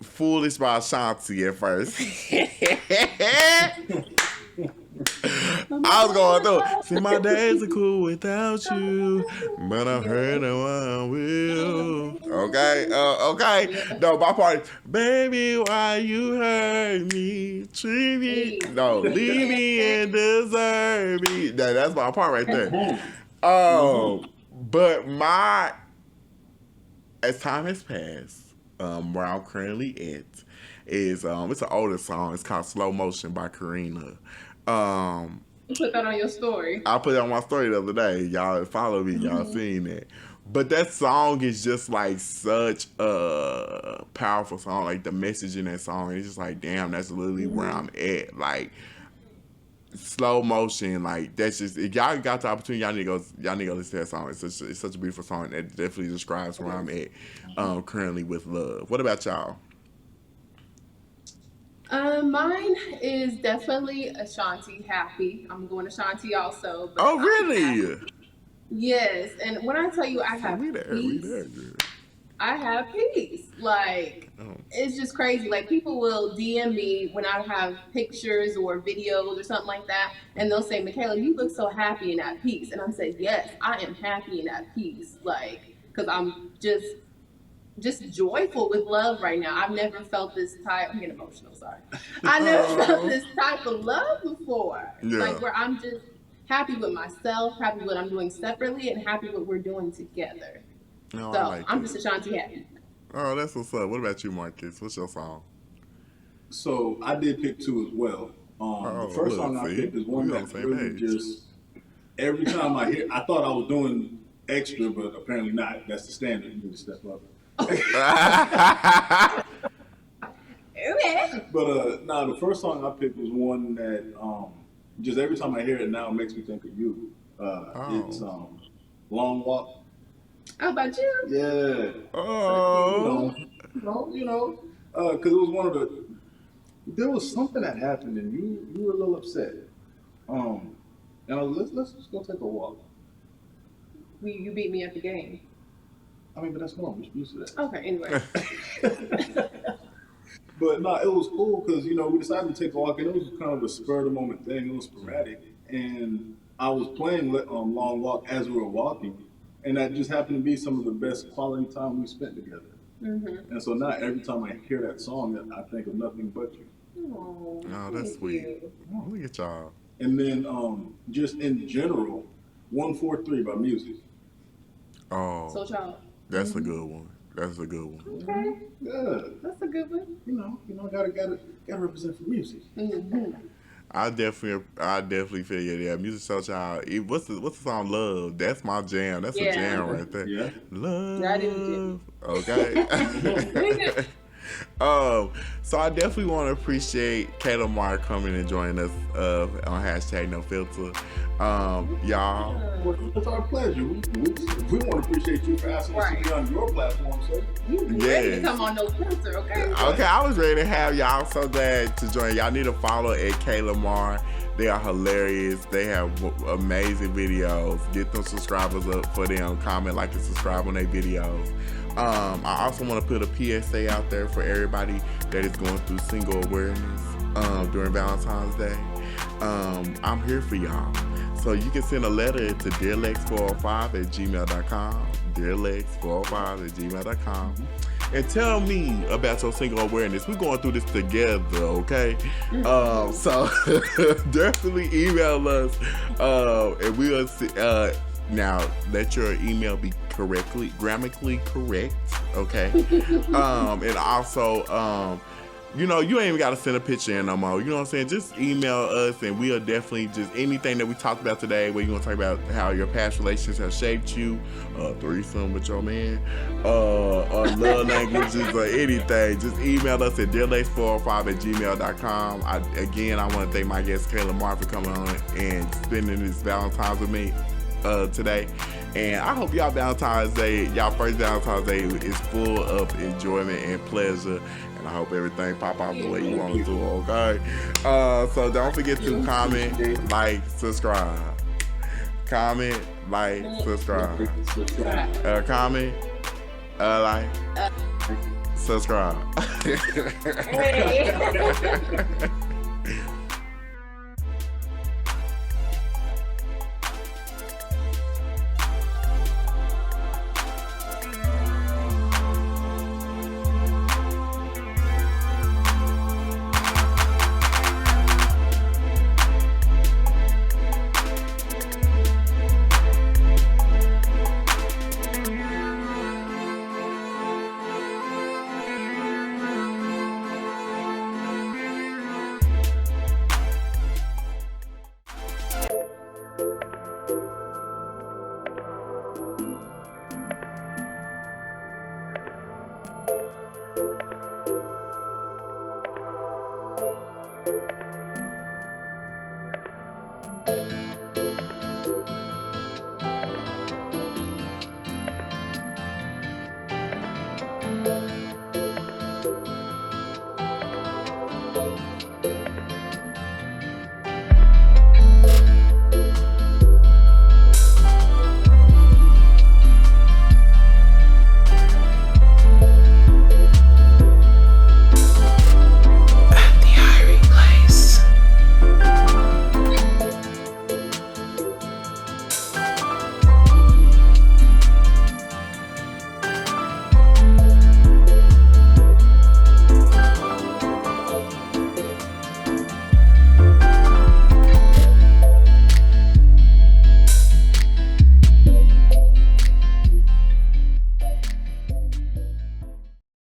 foolish by Ashanti at first. I was going through. See, my days are cool without you, but I heard no one will. Okay, okay. No, my part is, baby, why you hurt me? Treat me, no, leave me and deserve me. That's my part right there. But as time has passed, where I'm currently at is it's an older song. It's called Slow Motion by Karina. You put that on your story. I put it on my story the other day. Y'all follow me. Y'all seen that. But that song is just like such a powerful song. Like the message in that song, it's just like, damn, that's literally where I'm at. Like slow motion, like that's just, if y'all got the opportunity, y'all need to go listen to that song. It's such a beautiful song that definitely describes where I'm at currently with love. What about y'all? Mine is definitely Ashanti, Happy. I'm going Ashanti also. But Oh, really? Yes, and when I tell you I have We there, girl. I have peace. Like, it's just crazy. Like, people will DM me when I have pictures or videos or something like that, and they'll say, Michaela, you look so happy and at peace. And I said, yes, I am happy and at peace. Like, because I'm just joyful with love right now. I've never felt this type. I'm getting emotional. Sorry. I never felt this type of love before. Yeah. Like where I'm just happy with myself, happy with what I'm doing separately, and happy with what we're doing together. No, So I like I'm that. just Ashanti happy. Oh, that's what's up. What about you, Marcus? What's your song? So I did pick two as well. The first song I picked is one that really just every time I hear, I thought I was doing extra, but apparently not. That's the standard. You need to step up. But the first song I picked was one that just every time I hear it now, it makes me think of you. It's Long Walk. How about you? Yeah. Oh. Because it was one of the. There was something that happened and you were a little upset. And I was, let's just go take a walk. You beat me at the game. I mean, but that's normal. We're used to that. Okay, anyway. But no, it was cool because, we decided to take a walk, and it was kind of a spur of the moment thing. It was sporadic. And I was playing Long Walk as we were walking, and that just happened to be some of the best quality time we spent together. Mm-hmm. And so now every time I hear that song, I think of nothing but you. Oh, that's sweet. Oh, look at y'all. And then just in general, 143 by Music. Oh. So child. That's a good one. That's a good one. Okay, Good. that's a good one. Gotta represent for music. Mm-hmm. I definitely feel you there. Music Show Child. What's the song Love? That's my jam. That's a Yeah. jam right there. Yeah. That is a Love. jam. Okay. So I definitely want to appreciate KaylaMar coming and joining us on hashtag No Filter. Y'all. Well, it's our pleasure. We want to appreciate you for asking us to be on your platform, sir. You ready to Yes. come on No Filter, okay? Okay, I was ready to have y'all. So glad to join. Y'all need to follow at KaylaMar. They are hilarious. They have amazing videos. Get them subscribers up for them. Comment, like, and subscribe on their videos. I also want to put a PSA out there for everybody that is going through single awareness during Valentine's Day. I'm here for y'all. So you can send a letter to dearlex405@gmail.com, dearlex405@gmail.com, and tell me about your single awareness. We're going through this together, okay? So definitely email us, and we'll see. Now, let your email be grammatically correct, okay? And also, you ain't even got to send a picture in no more. You know what I'm saying? Just email us, and we'll definitely just anything that we talked about today, where you want to talk about how your past relationships have shaped you, threesome with your man, or love languages, or anything. Just email us at dearlex405@gmail.com. I want to thank my guest KaylaMar for coming on and spending this Valentine's with me today. And I hope y'all first Valentine's Day is full of enjoyment and pleasure. And I hope everything pop out the way you want it to, okay? So don't forget to comment, like, subscribe. Comment, like, subscribe. Comment, like, subscribe.